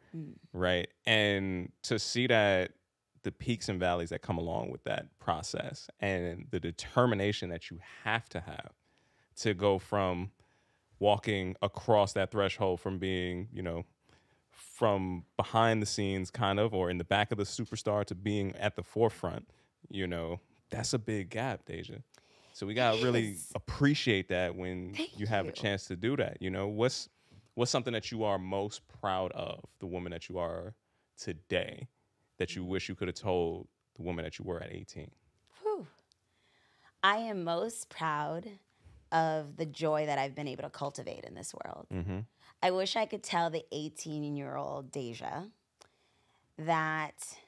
S4: right? And to see that, the peaks and valleys that come along with that process and the determination that you have to go from walking across that threshold from being, you know, from behind the scenes kind of, or in the back of the superstar to being at the forefront, you know, that's a big gap, Deja. So we got to really appreciate that when you have a chance to do that. You know, what's something that you are most proud of, the woman that you are today, that you wish you could have told the woman that you were at 18?
S6: Whew. I am most proud of the joy that I've been able to cultivate in this world. I wish I could tell the 18-year-old Deja that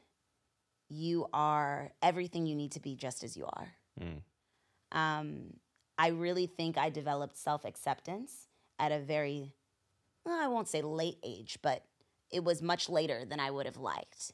S6: you are everything you need to be just as you are. I really think I developed self-acceptance at a very, well, I won't say late age, but it was much later than I would have liked.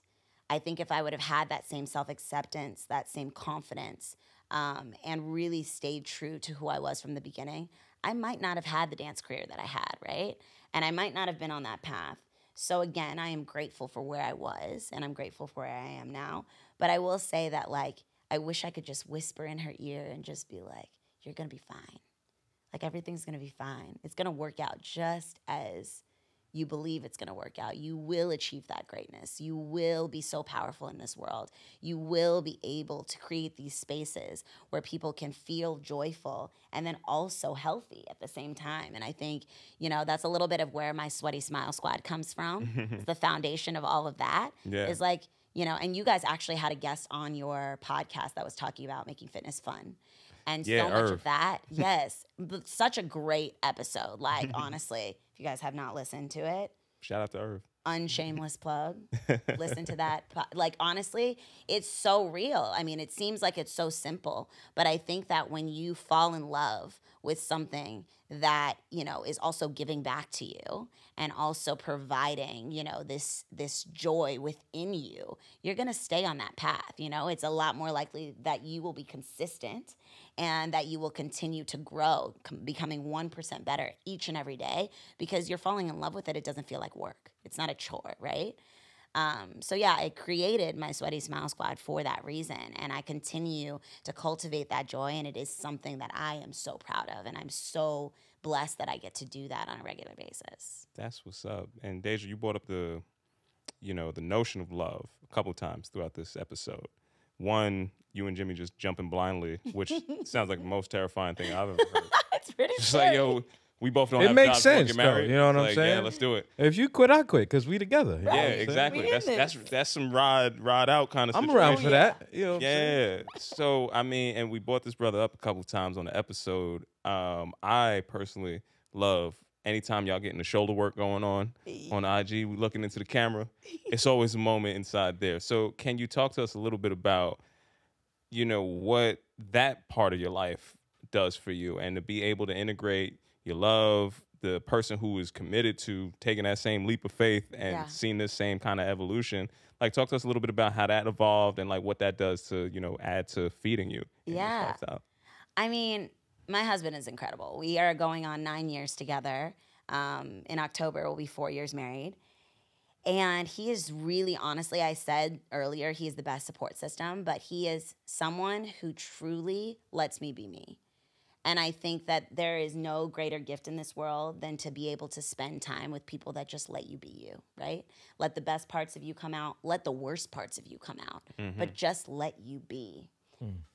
S6: I think if I would have had that same self-acceptance, that same confidence, and really stayed true to who I was from the beginning, I might not have had the dance career that I had, right? And I might not have been on that path. So again, I am grateful for where I was, and I'm grateful for where I am now. But I will say that, like, I wish I could just whisper in her ear and just be like, you're going to be fine. Like, everything's going to be fine. It's going to work out just as you believe it's going to work out. You will achieve that greatness. You will be so powerful in this world. You will be able to create these spaces where people can feel joyful and then also healthy at the same time. And I think, you know, that's a little bit of where my Sweaty Smile Squad comes from. It's the foundation of all of that. Is like, you know, and you guys actually had a guest on your podcast that was talking about making fitness fun. And so much of that, such a great episode. Like, honestly, if you guys have not listened to it,
S4: shout out to Irv.
S6: Unshameless plug. Listen to that. Like, honestly, it's so real. I mean, it seems like it's so simple, but I think that when you fall in love with something that, you know, is also giving back to you and also providing, you know, this joy within you, you're going to stay on that path. You know, it's a lot more likely that you will be consistent and that you will continue to grow, becoming 1% better each and every day because you're falling in love with it. It doesn't feel like work. It's not a chore, right? So yeah, I created my Sweaty Smile Squad for that reason, and I continue to cultivate that joy, and it is something that I am so proud of, and I'm so blessed that I get to do that on a regular basis.
S4: That's what's up. And Deja, you brought up the notion of love a couple times throughout this episode. One, you and Jimmy just jumping blindly, which sounds like the most terrifying thing I've ever heard.
S6: It's pretty
S4: Just
S6: scary.
S4: like, yo, we both don't
S5: It
S4: have
S5: makes
S4: jobs,
S5: sense,
S4: get married.
S5: though, you know what I'm
S4: Like,
S5: saying?
S4: Yeah, let's do it.
S5: If you quit, I quit because we together. You know what
S4: Yeah,
S5: I'm saying?
S4: exactly.
S6: We in
S4: That's some ride out kind of
S5: I'm
S4: situation.
S5: around for that. You know what I'm saying?
S4: Yeah. So, I mean, and we brought this brother up a couple times on the episode. I personally love anytime y'all getting the shoulder work going on IG, we looking into the camera, it's always a moment inside there. So can you talk to us a little bit about, you know, what that part of your life does for you, and to be able to integrate your love, the person who is committed to taking that same leap of faith and seeing this same kind of evolution. Like, talk to us a little bit about how that evolved and like what that does to, you know, add to feeding you in this lifestyle.
S6: I mean, my husband is incredible. We are going on 9 years together. In October, we'll be 4 years married. And he is really, honestly, I said earlier, he is the best support system, but he is someone who truly lets me be me. And I think that there is no greater gift in this world than to be able to spend time with people that just let you be you, right? Let the best parts of you come out. Let the worst parts of you come out. But just let you be.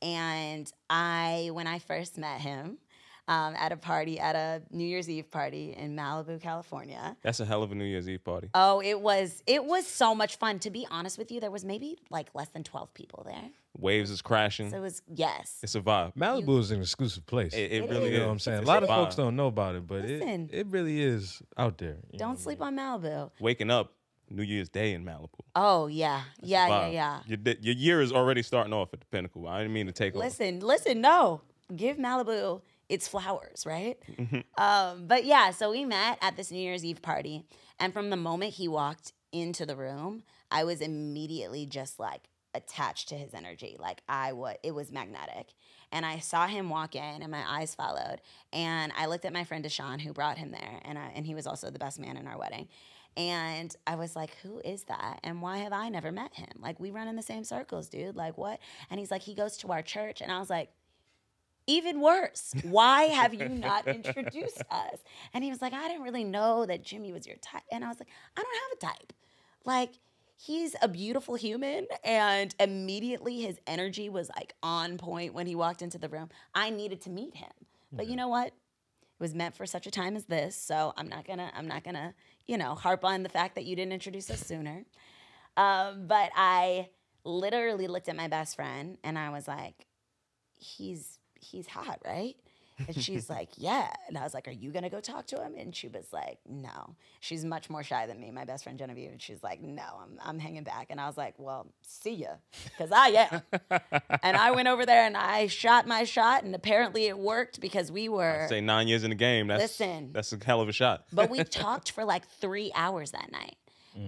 S6: And when I first met him at a New Year's Eve party in Malibu, California.
S4: That's a hell of a New Year's Eve party.
S6: Oh, it was so much fun. To be honest with you, there was maybe like less than 12 people there.
S4: Waves is crashing.
S6: So it was, yes.
S4: It's a vibe.
S5: Malibu is an exclusive place.
S4: It really is.
S5: You know what I'm saying? A
S4: It's
S5: lot of
S4: vibe.
S5: folks don't know about it, but
S6: Listen.
S5: it really is out there.
S6: Don't sleep on Malibu.
S4: Waking up New Year's Day in Malibu.
S6: Oh, yeah.
S4: Vibe.
S6: Yeah.
S4: Your year is already starting off at the pinnacle. I didn't mean to take over.
S6: Listen, no. Give Malibu its flowers, right? But yeah, so we met at this New Year's Eve party. And from the moment he walked into the room, I was immediately just like attached to his energy. Like it was magnetic. And I saw him walk in and my eyes followed. And I looked at my friend Deshaun who brought him there. And he was also the best man in our wedding. And I was like, who is that? And why have I never met him? Like, we run in the same circles, dude. Like, what? And he's like, he goes to our church. And I was like, even worse. Why have you not introduced us? And he was like, I didn't really know that Jimmy was your type. And I was like, I don't have a type. Like, he's a beautiful human. And immediately his energy was like on point when he walked into the room. I needed to meet him. But you know what? It was meant for such a time as this. So I'm not gonna, you know, harp on the fact that you didn't introduce us sooner. But I literally looked at my best friend and I was like, he's hot, right? And she's like, yeah. And I was like, are you going to go talk to him? And she was like, no. She's much more shy than me, my best friend Genevieve. And she's like, no, I'm hanging back. And I was like, well, see ya, because I am. And I went over there and I shot my shot. And apparently it worked because we were.
S4: Say 9 years in the game. That's a hell of a shot.
S6: But we talked for like 3 hours that night.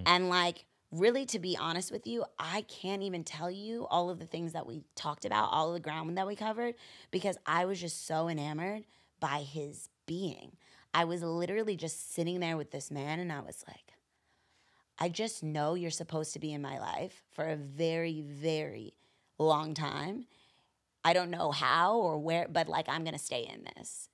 S6: And like, really, to be honest with you, I can't even tell you all of the things that we talked about, all of the ground that we covered, because I was just so enamored by his being. I was literally just sitting there with this man, and I was like, I just know you're supposed to be in my life for a very, very long time. I don't know how or where, but like, I'm going to stay in this.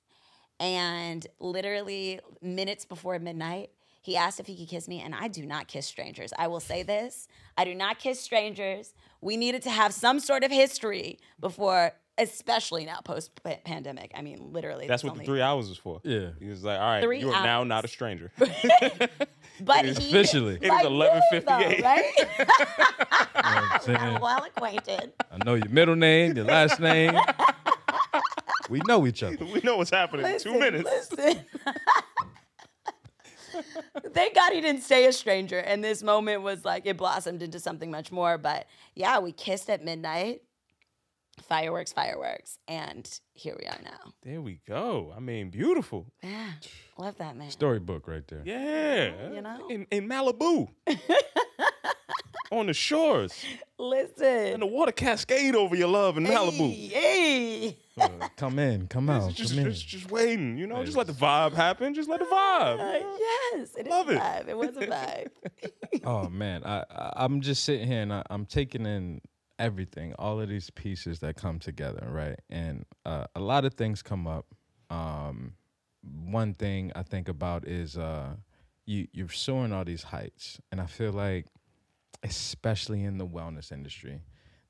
S6: And literally minutes before midnight, he asked if he could kiss me, and I do not kiss strangers. I will say this. I do not kiss strangers. We needed to have some sort of history before, especially now, post-pandemic. I mean, literally.
S4: That's what the 3 hours was for.
S5: Yeah.
S4: He was like, all right,
S6: 3
S4: you are now
S6: hours.
S4: not a stranger.
S6: But he,
S5: Officially.
S4: It is
S6: like
S4: 11:58.
S6: you, though, right?
S5: You know what I'm saying?
S6: Well acquainted.
S5: I know your middle name, your last name. We know each other.
S4: We know what's happening in 2 minutes.
S6: Listen. Thank God he didn't stay a stranger. And this moment was like, it blossomed into something much more. But yeah, we kissed at midnight. Fireworks. And here we are now.
S4: There we go. I mean, beautiful.
S6: Yeah. Love that, man.
S5: Storybook right there.
S4: Yeah.
S6: You know?
S4: In Malibu. On the shores.
S6: Listen.
S4: And the water cascade over your love in Malibu.
S6: Hey.
S5: Come in, come out,
S4: Just,
S5: come in.
S4: just waiting, you know. Just let the vibe happen. Just let the vibe.
S6: Yes, it is
S4: Love
S6: a
S4: it.
S6: vibe. It was a vibe.
S5: Oh man, I'm just sitting here and I'm taking in everything, all of these pieces that come together, right? And a lot of things come up. One thing I think about is you're soaring all these heights, and I feel like, especially in the wellness industry,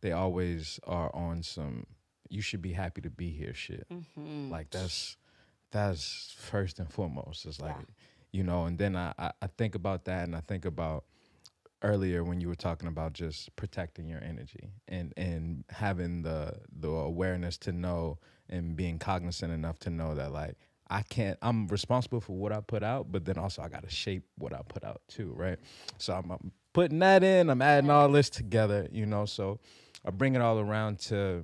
S5: they always are on some "you should be happy to be here" shit. Like that's first and foremost. It's like, you know, and then I think about that, and I think about earlier when you were talking about just protecting your energy and having the awareness to know and being cognizant enough to know that, like, I'm responsible for what I put out, but then also I got to shape what I put out too, right? So I'm putting that in, I'm adding all this together, you know, so I bring it all around to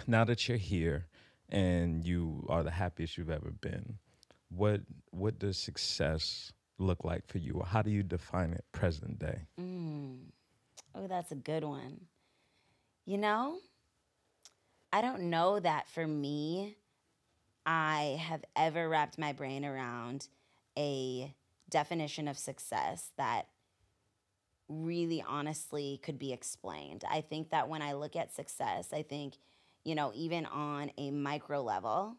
S5: now that you're here and you are the happiest you've ever been, what does success look like for you? Or how do you define it present day?
S6: Oh, that's a good one. You know, I don't know that for me, I have ever wrapped my brain around a definition of success that really honestly could be explained. I think that when I look at success, I think, you know, even on a micro level,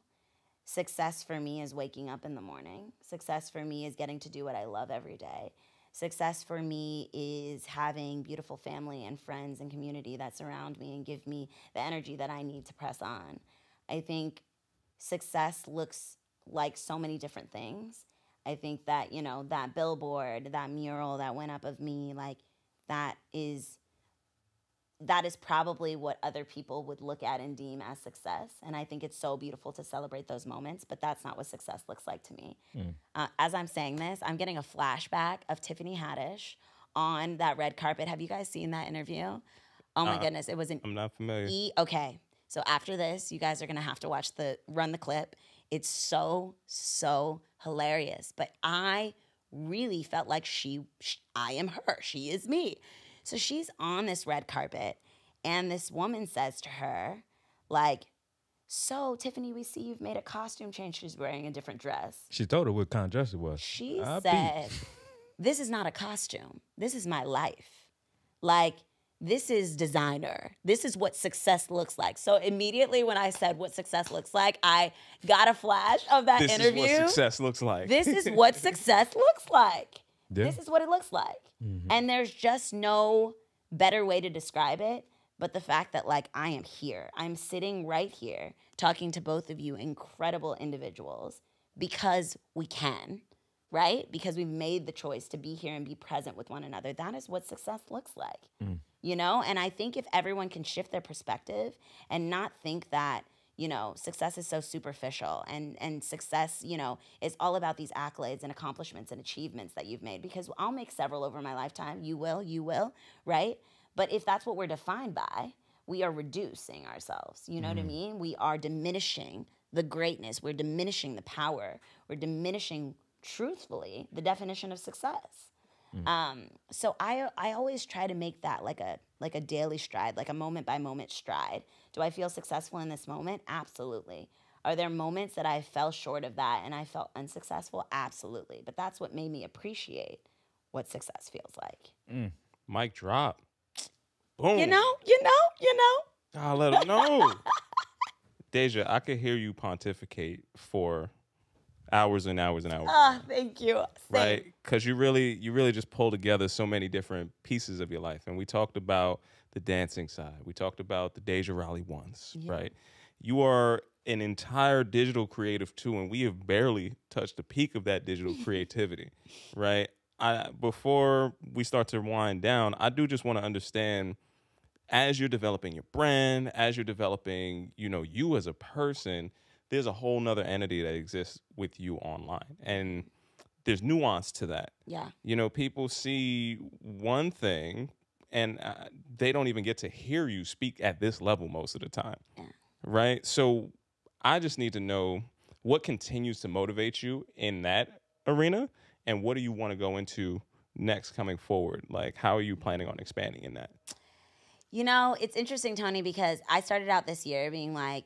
S6: success for me is waking up in the morning. Success for me is getting to do what I love every day. Success for me is having beautiful family and friends and community that surround me and give me the energy that I need to press on. I think success looks like so many different things. I think that, you know, that billboard, that mural that went up of me, like that is probably what other people would look at and deem as success. And I think it's so beautiful to celebrate those moments, but that's not what success looks like to me. As I'm saying this, I'm getting a flashback of Tiffany Haddish on that red carpet. Have you guys seen that interview? Oh my goodness, it was an
S4: I'm not familiar.
S6: Okay, so after this, you guys are gonna have to watch run the clip. It's so hilarious. But I really felt like I am her. She is me. So she's on this red carpet, and this woman says to her, like, so, Tiffany, we see you've made a costume change. She's wearing a different dress.
S5: She told her what kind of dress it was.
S6: She said, this is not a costume. This is my life. Like, this is designer. This is what success looks like. So immediately when I said what success looks like, I got a flash of that interview.
S4: This is what success looks like.
S6: This is what success looks like.
S5: Yeah.
S6: This is what it looks like. And there's just no better way to describe it but the fact that, like, I am here. I'm sitting right here talking to both of you incredible individuals because we can, right? Because we've made the choice to be here and be present with one another. That is what success looks like, you know? And I think if everyone can shift their perspective and not think that, you know, success is so superficial and success, you know, is all about these accolades and accomplishments and achievements that you've made, because I'll make several over my lifetime. You will, right? But if that's what we're defined by, we are reducing ourselves. You know what I mean? We are diminishing the greatness. We're diminishing the power. We're diminishing, truthfully, the definition of success. So I always try to make that like a daily stride, like a moment by moment stride. Do I feel successful in this moment? Absolutely. Are there moments that I fell short of that and I felt unsuccessful? Absolutely. But that's what made me appreciate what success feels like.
S4: Mic drop. Boom.
S6: You know.
S4: I let them know. Deja, I could hear you pontificate for hours and hours and hours.
S6: Ah, thank you. Same.
S4: Right? Because you really just pull together so many different pieces of your life. And we talked about the dancing side. We talked about the Deja Raleigh ones, right? You are an entire digital creative too, and we have barely touched the peak of that digital creativity, right? Before we start to wind down, I do just want to understand, as you're developing your brand, as you're developing, you know, you as a person, there's a whole nother entity that exists with you online. And there's nuance to that.
S6: Yeah.
S4: You know, people see one thing and they don't even get to hear you speak at this level most of the time.
S6: Yeah.
S4: Right? So I just need to know what continues to motivate you in that arena and what do you want to go into next coming forward? Like, how are you planning on expanding in that?
S6: You know, it's interesting, Tony, because I started out this year being like,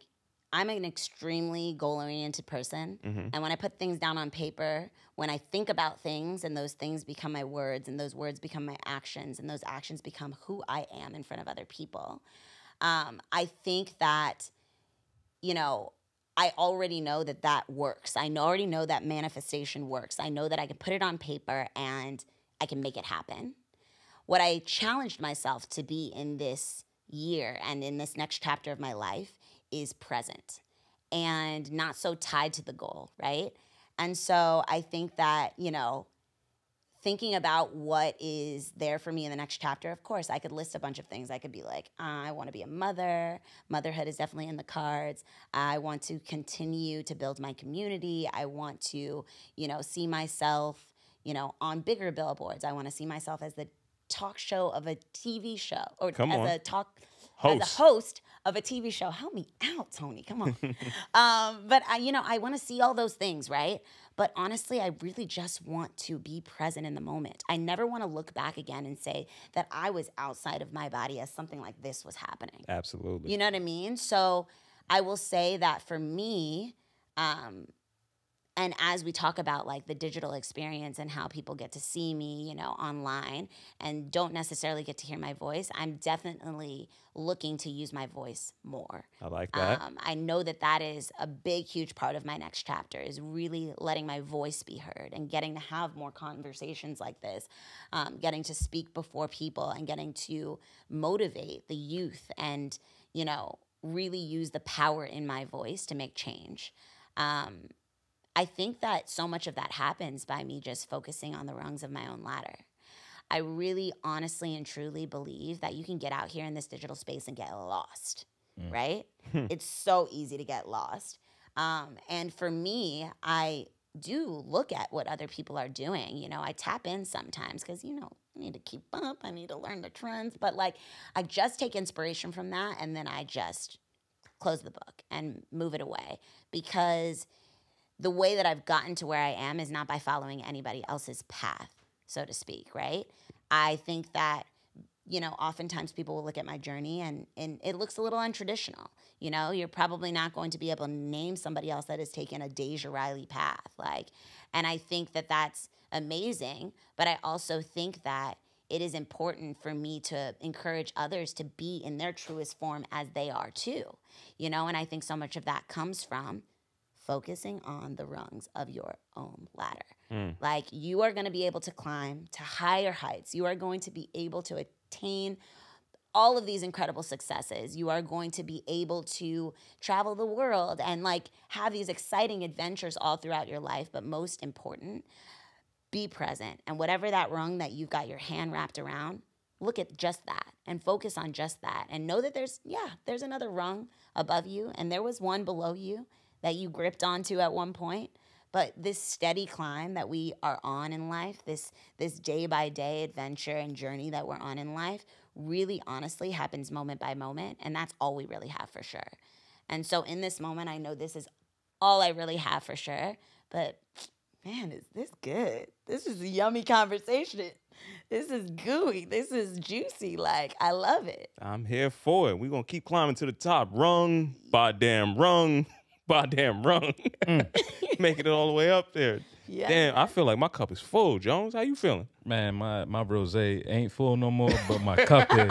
S6: I'm an extremely goal-oriented person. And when I put things down on paper, when I think about things and those things become my words and those words become my actions and those actions become who I am in front of other people, I think that, you know, I already know that that works. I already know that manifestation works. I know that I can put it on paper and I can make it happen. What I challenged myself to be in this year and in this next chapter of my life is present and not so tied to the goal, right? And so I think that, you know, thinking about what is there for me in the next chapter, of course, I could list a bunch of things. I could be like, I want to be a mother. Motherhood is definitely in the cards. I want to continue to build my community. I want to, see myself, on bigger billboards. I want to see myself as the talk show of a TV show, or as a host of a TV show. Help me out, Tony. Come on. But I want to see all those things, right? But honestly, I really just want to be present in the moment. I never want to look back again and say that I was outside of my body as something like this was happening.
S4: Absolutely.
S6: You know what I mean? So I will say that for me, and as we talk about like the digital experience and how people get to see me, online and don't necessarily get to hear my voice, I'm definitely looking to use my voice more.
S4: I like that.
S6: I know that is a big, huge part of my next chapter, is really letting my voice be heard and getting to have more conversations like this, getting to speak before people and getting to motivate the youth and, really use the power in my voice to make change. I think that so much of that happens by me just focusing on the rungs of my own ladder. I really honestly and truly believe that you can get out here in this digital space and get lost, right? It's so easy to get lost. And for me, I do look at what other people are doing. I tap in sometimes because, I need to keep up. I need to learn the trends. But I just take inspiration from that, and then I just close the book and move it away, because the way that I've gotten to where I am is not by following anybody else's path, so to speak, right? I think that, oftentimes people will look at my journey and it looks a little untraditional. You're probably not going to be able to name somebody else that has taken a Deja Riley path. And I think that that's amazing, but I also think that it is important for me to encourage others to be in their truest form as they are too, and I think so much of that comes from focusing on the rungs of your own ladder. You are going to be able to climb to higher heights. You are going to be able to attain all of these incredible successes. You are going to be able to travel the world and have these exciting adventures all throughout your life. But most important, be present. And whatever that rung that you've got your hand wrapped around, look at just that and focus on just that. And know that there's another rung above you, and there was one below you that you gripped onto at one point. But this steady climb that we are on in life, this day-by-day adventure and journey that we're on in life, really honestly happens moment by moment, and that's all we really have for sure. And so in this moment, I know this is all I really have for sure, but man, is this good? This is a yummy conversation. This is gooey. This is juicy. I love it.
S4: I'm here for it. We're going to keep climbing to the top. Rung by damn rung. By damn rung. Making it all the way up there. Yeah. Damn, I feel like my cup is full, Jones. How you feeling?
S5: Man, my rosé ain't full no more, but my cup is.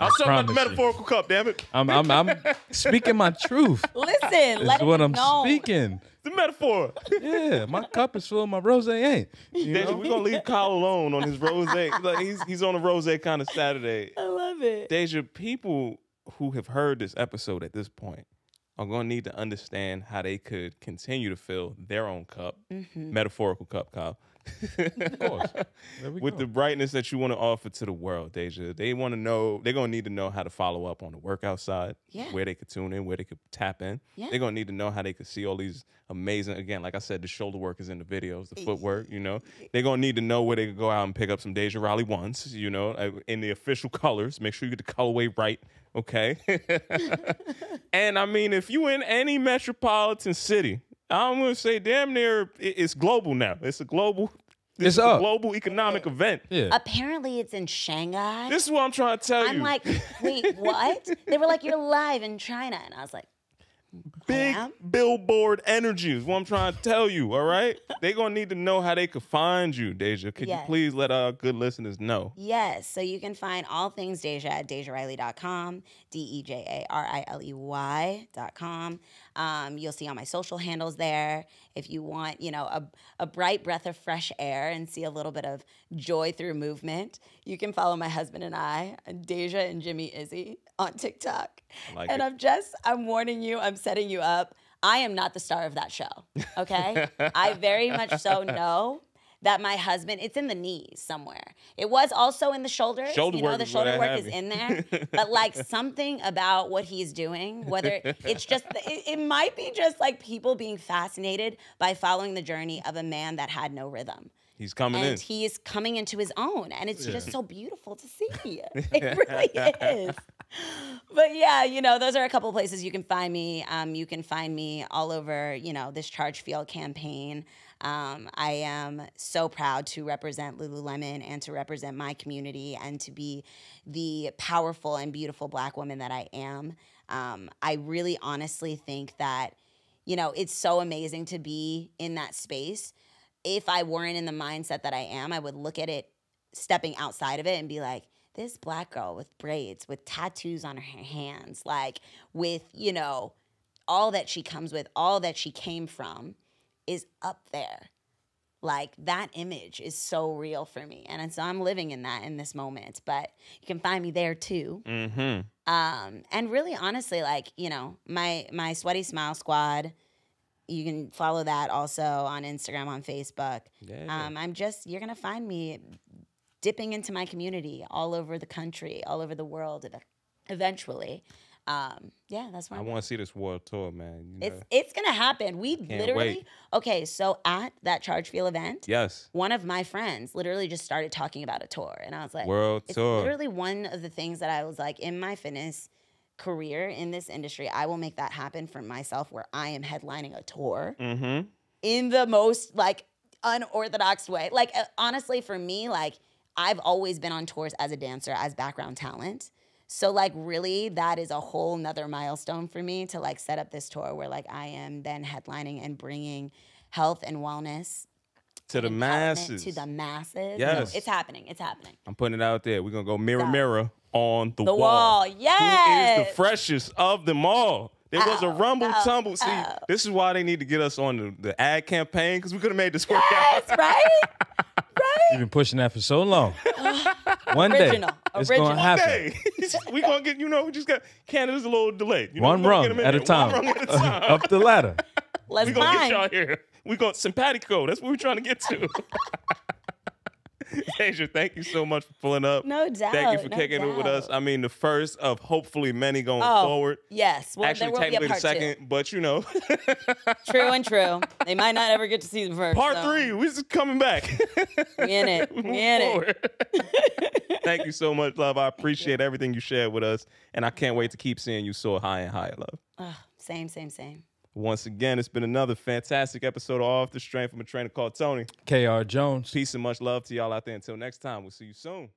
S4: I'm talking about the metaphorical cup, damn it.
S5: I'm speaking my truth.
S6: Listen, let
S5: what
S6: it
S5: I'm
S6: know.
S5: speaking.
S4: The metaphor.
S5: Yeah, my cup is full, my rosé ain't.
S4: We're going to leave Kyle alone on his rosé. He's on a rosé kind of Saturday.
S6: I love it.
S4: Deja, people who have heard this episode at this point are going to need to understand how they could continue to fill their own cup, metaphorical cup, Kyle.
S5: Of course.
S4: With the brightness that you want to offer to the world, Deja. They're going to need to know how to follow up on the workout side, where they could tune in, where they could tap in. Yeah. They're going to need to know how they could see all these amazing, again, like I said, the shoulder work is in the videos, the footwork, They're going to need to know where they could go out and pick up some Deja Riley ones, in the official colors. Make sure you get the colorway right, okay? And I mean, if you in any metropolitan city, I'm going to say damn near it's global now. It's a global economic event.
S5: Yeah.
S6: Apparently it's in Shanghai.
S4: This is what I'm trying to tell you.
S6: I'm like, wait, what? They were like, you're live in China. And I was like,
S4: big billboard energy is what I'm trying to tell you, all right? They're going to need to know how they could find you, Deja. Could you please let our good listeners know?
S6: Yes. So you can find all things Deja at DejaRiley.com, DejaRiley.com. You'll see all my social handles there. If you want, a bright breath of fresh air and see a little bit of joy through movement, you can follow my husband and I, Deja and Jimmy Izzy, on TikTok. I'm warning you, I'm setting you up. I am not the star of that show, okay? I very much so know that my husband, it's in the knees somewhere. It was also in the shoulders.
S4: Shoulder work
S6: the
S4: is what
S6: shoulder
S4: I
S6: work
S4: have
S6: is
S4: it.
S6: in there. But like something about what he's doing, whether it's just, it might be just like people being fascinated by following the journey of a man that had no rhythm.
S4: He's coming in.
S6: And he is coming into his own. And it's just so beautiful to see. It really is. But yeah, you know, those are a couple places you can find me. You can find me all over, you know, this Charge Field campaign. I am so proud to represent Lululemon and to represent my community and to be the powerful and beautiful Black woman that I am. I really honestly think that, you know, it's so amazing to be in that space. If I weren't in the mindset that I am, I would look at it stepping outside of it and be like, this Black girl with braids, with tattoos on her hands, like with, you know, all that she comes with, all that she came from is up there. Like that image is so real for me. And so I'm living in that in this moment, but you can find me there too.
S4: Mm-hmm.
S6: And really honestly, like, you know, my Sweaty Smile Squad, you can follow that also on Instagram, on Facebook.
S4: Yeah.
S6: You're going to find me dipping into my community all over the country, all over the world eventually. Yeah, that's where
S4: I
S6: I'm
S4: want to see this world tour, man. You know.
S6: It's going to happen. We literally,
S4: wait.
S6: okay, so at that Charge Field event,
S4: Yes.
S6: one of my friends literally just started talking about a tour. And I was like,
S4: World
S6: it's
S4: tour.
S6: literally one of the things that I was like, in my fitness career in this industry, I will make that happen for myself where I am headlining a tour
S4: Mm-hmm.
S6: in the most like unorthodox way. Like honestly, for me, like I've always been on tours as a dancer, as background talent. So like really that is a whole nother milestone for me to like set up this tour where like I am then headlining and bringing health and wellness
S4: To the
S6: empowerment
S4: masses.
S6: to the masses.
S4: Yes.
S6: No, it's happening. It's happening.
S4: I'm putting it out there. We're going to go mirror,
S6: Stop.
S4: mirror on the
S6: The
S4: wall.
S6: wall.
S4: Who is
S6: Yes.
S4: the freshest of them all? There was a
S6: Ow,
S4: rumble
S6: ow,
S4: tumble. See,
S6: ow.
S4: this is why they need to get us on the ad campaign because we could have made this work
S6: Yes,
S4: out.
S6: right?
S5: You've been pushing that for so long. One day,
S6: Original.
S5: it's
S6: Original.
S5: gonna happen.
S4: Hey, we gonna get, you know, we just got Canada's a little delayed. You know,
S5: One
S4: we gonna
S5: rung
S4: get 'em in
S5: at a
S4: there.
S5: time.
S4: One rung at a time.
S5: Up the ladder.
S6: Let's
S4: We gonna get
S6: climb.
S4: y'all here. We got simpatico. That's what we're trying to get to. Deja, thank you so much for pulling up.
S6: No doubt.
S4: Thank you for
S6: no
S4: kicking it with us.
S6: doubt.
S4: I mean, the first of hopefully many going
S6: Oh,
S4: forward.
S6: yes. Well,
S4: Actually,
S6: there will be a
S4: technically the
S6: part
S4: second, but you know,
S6: two. True and true. They might not ever get to see the first.
S4: part
S6: so
S4: three, we're just coming back.
S6: We in it.
S4: We
S6: We
S4: move
S6: in it.
S4: forward. Thank you so much, love. I appreciate everything you shared with us, and I can't wait to keep seeing you soar higher and higher, love.
S6: Same.
S4: Once again, it's been another fantastic episode of Off the Strength from a trainer called Tony.
S5: K.R. Jones.
S4: Peace and much love to y'all out there. Until next time, we'll see you soon.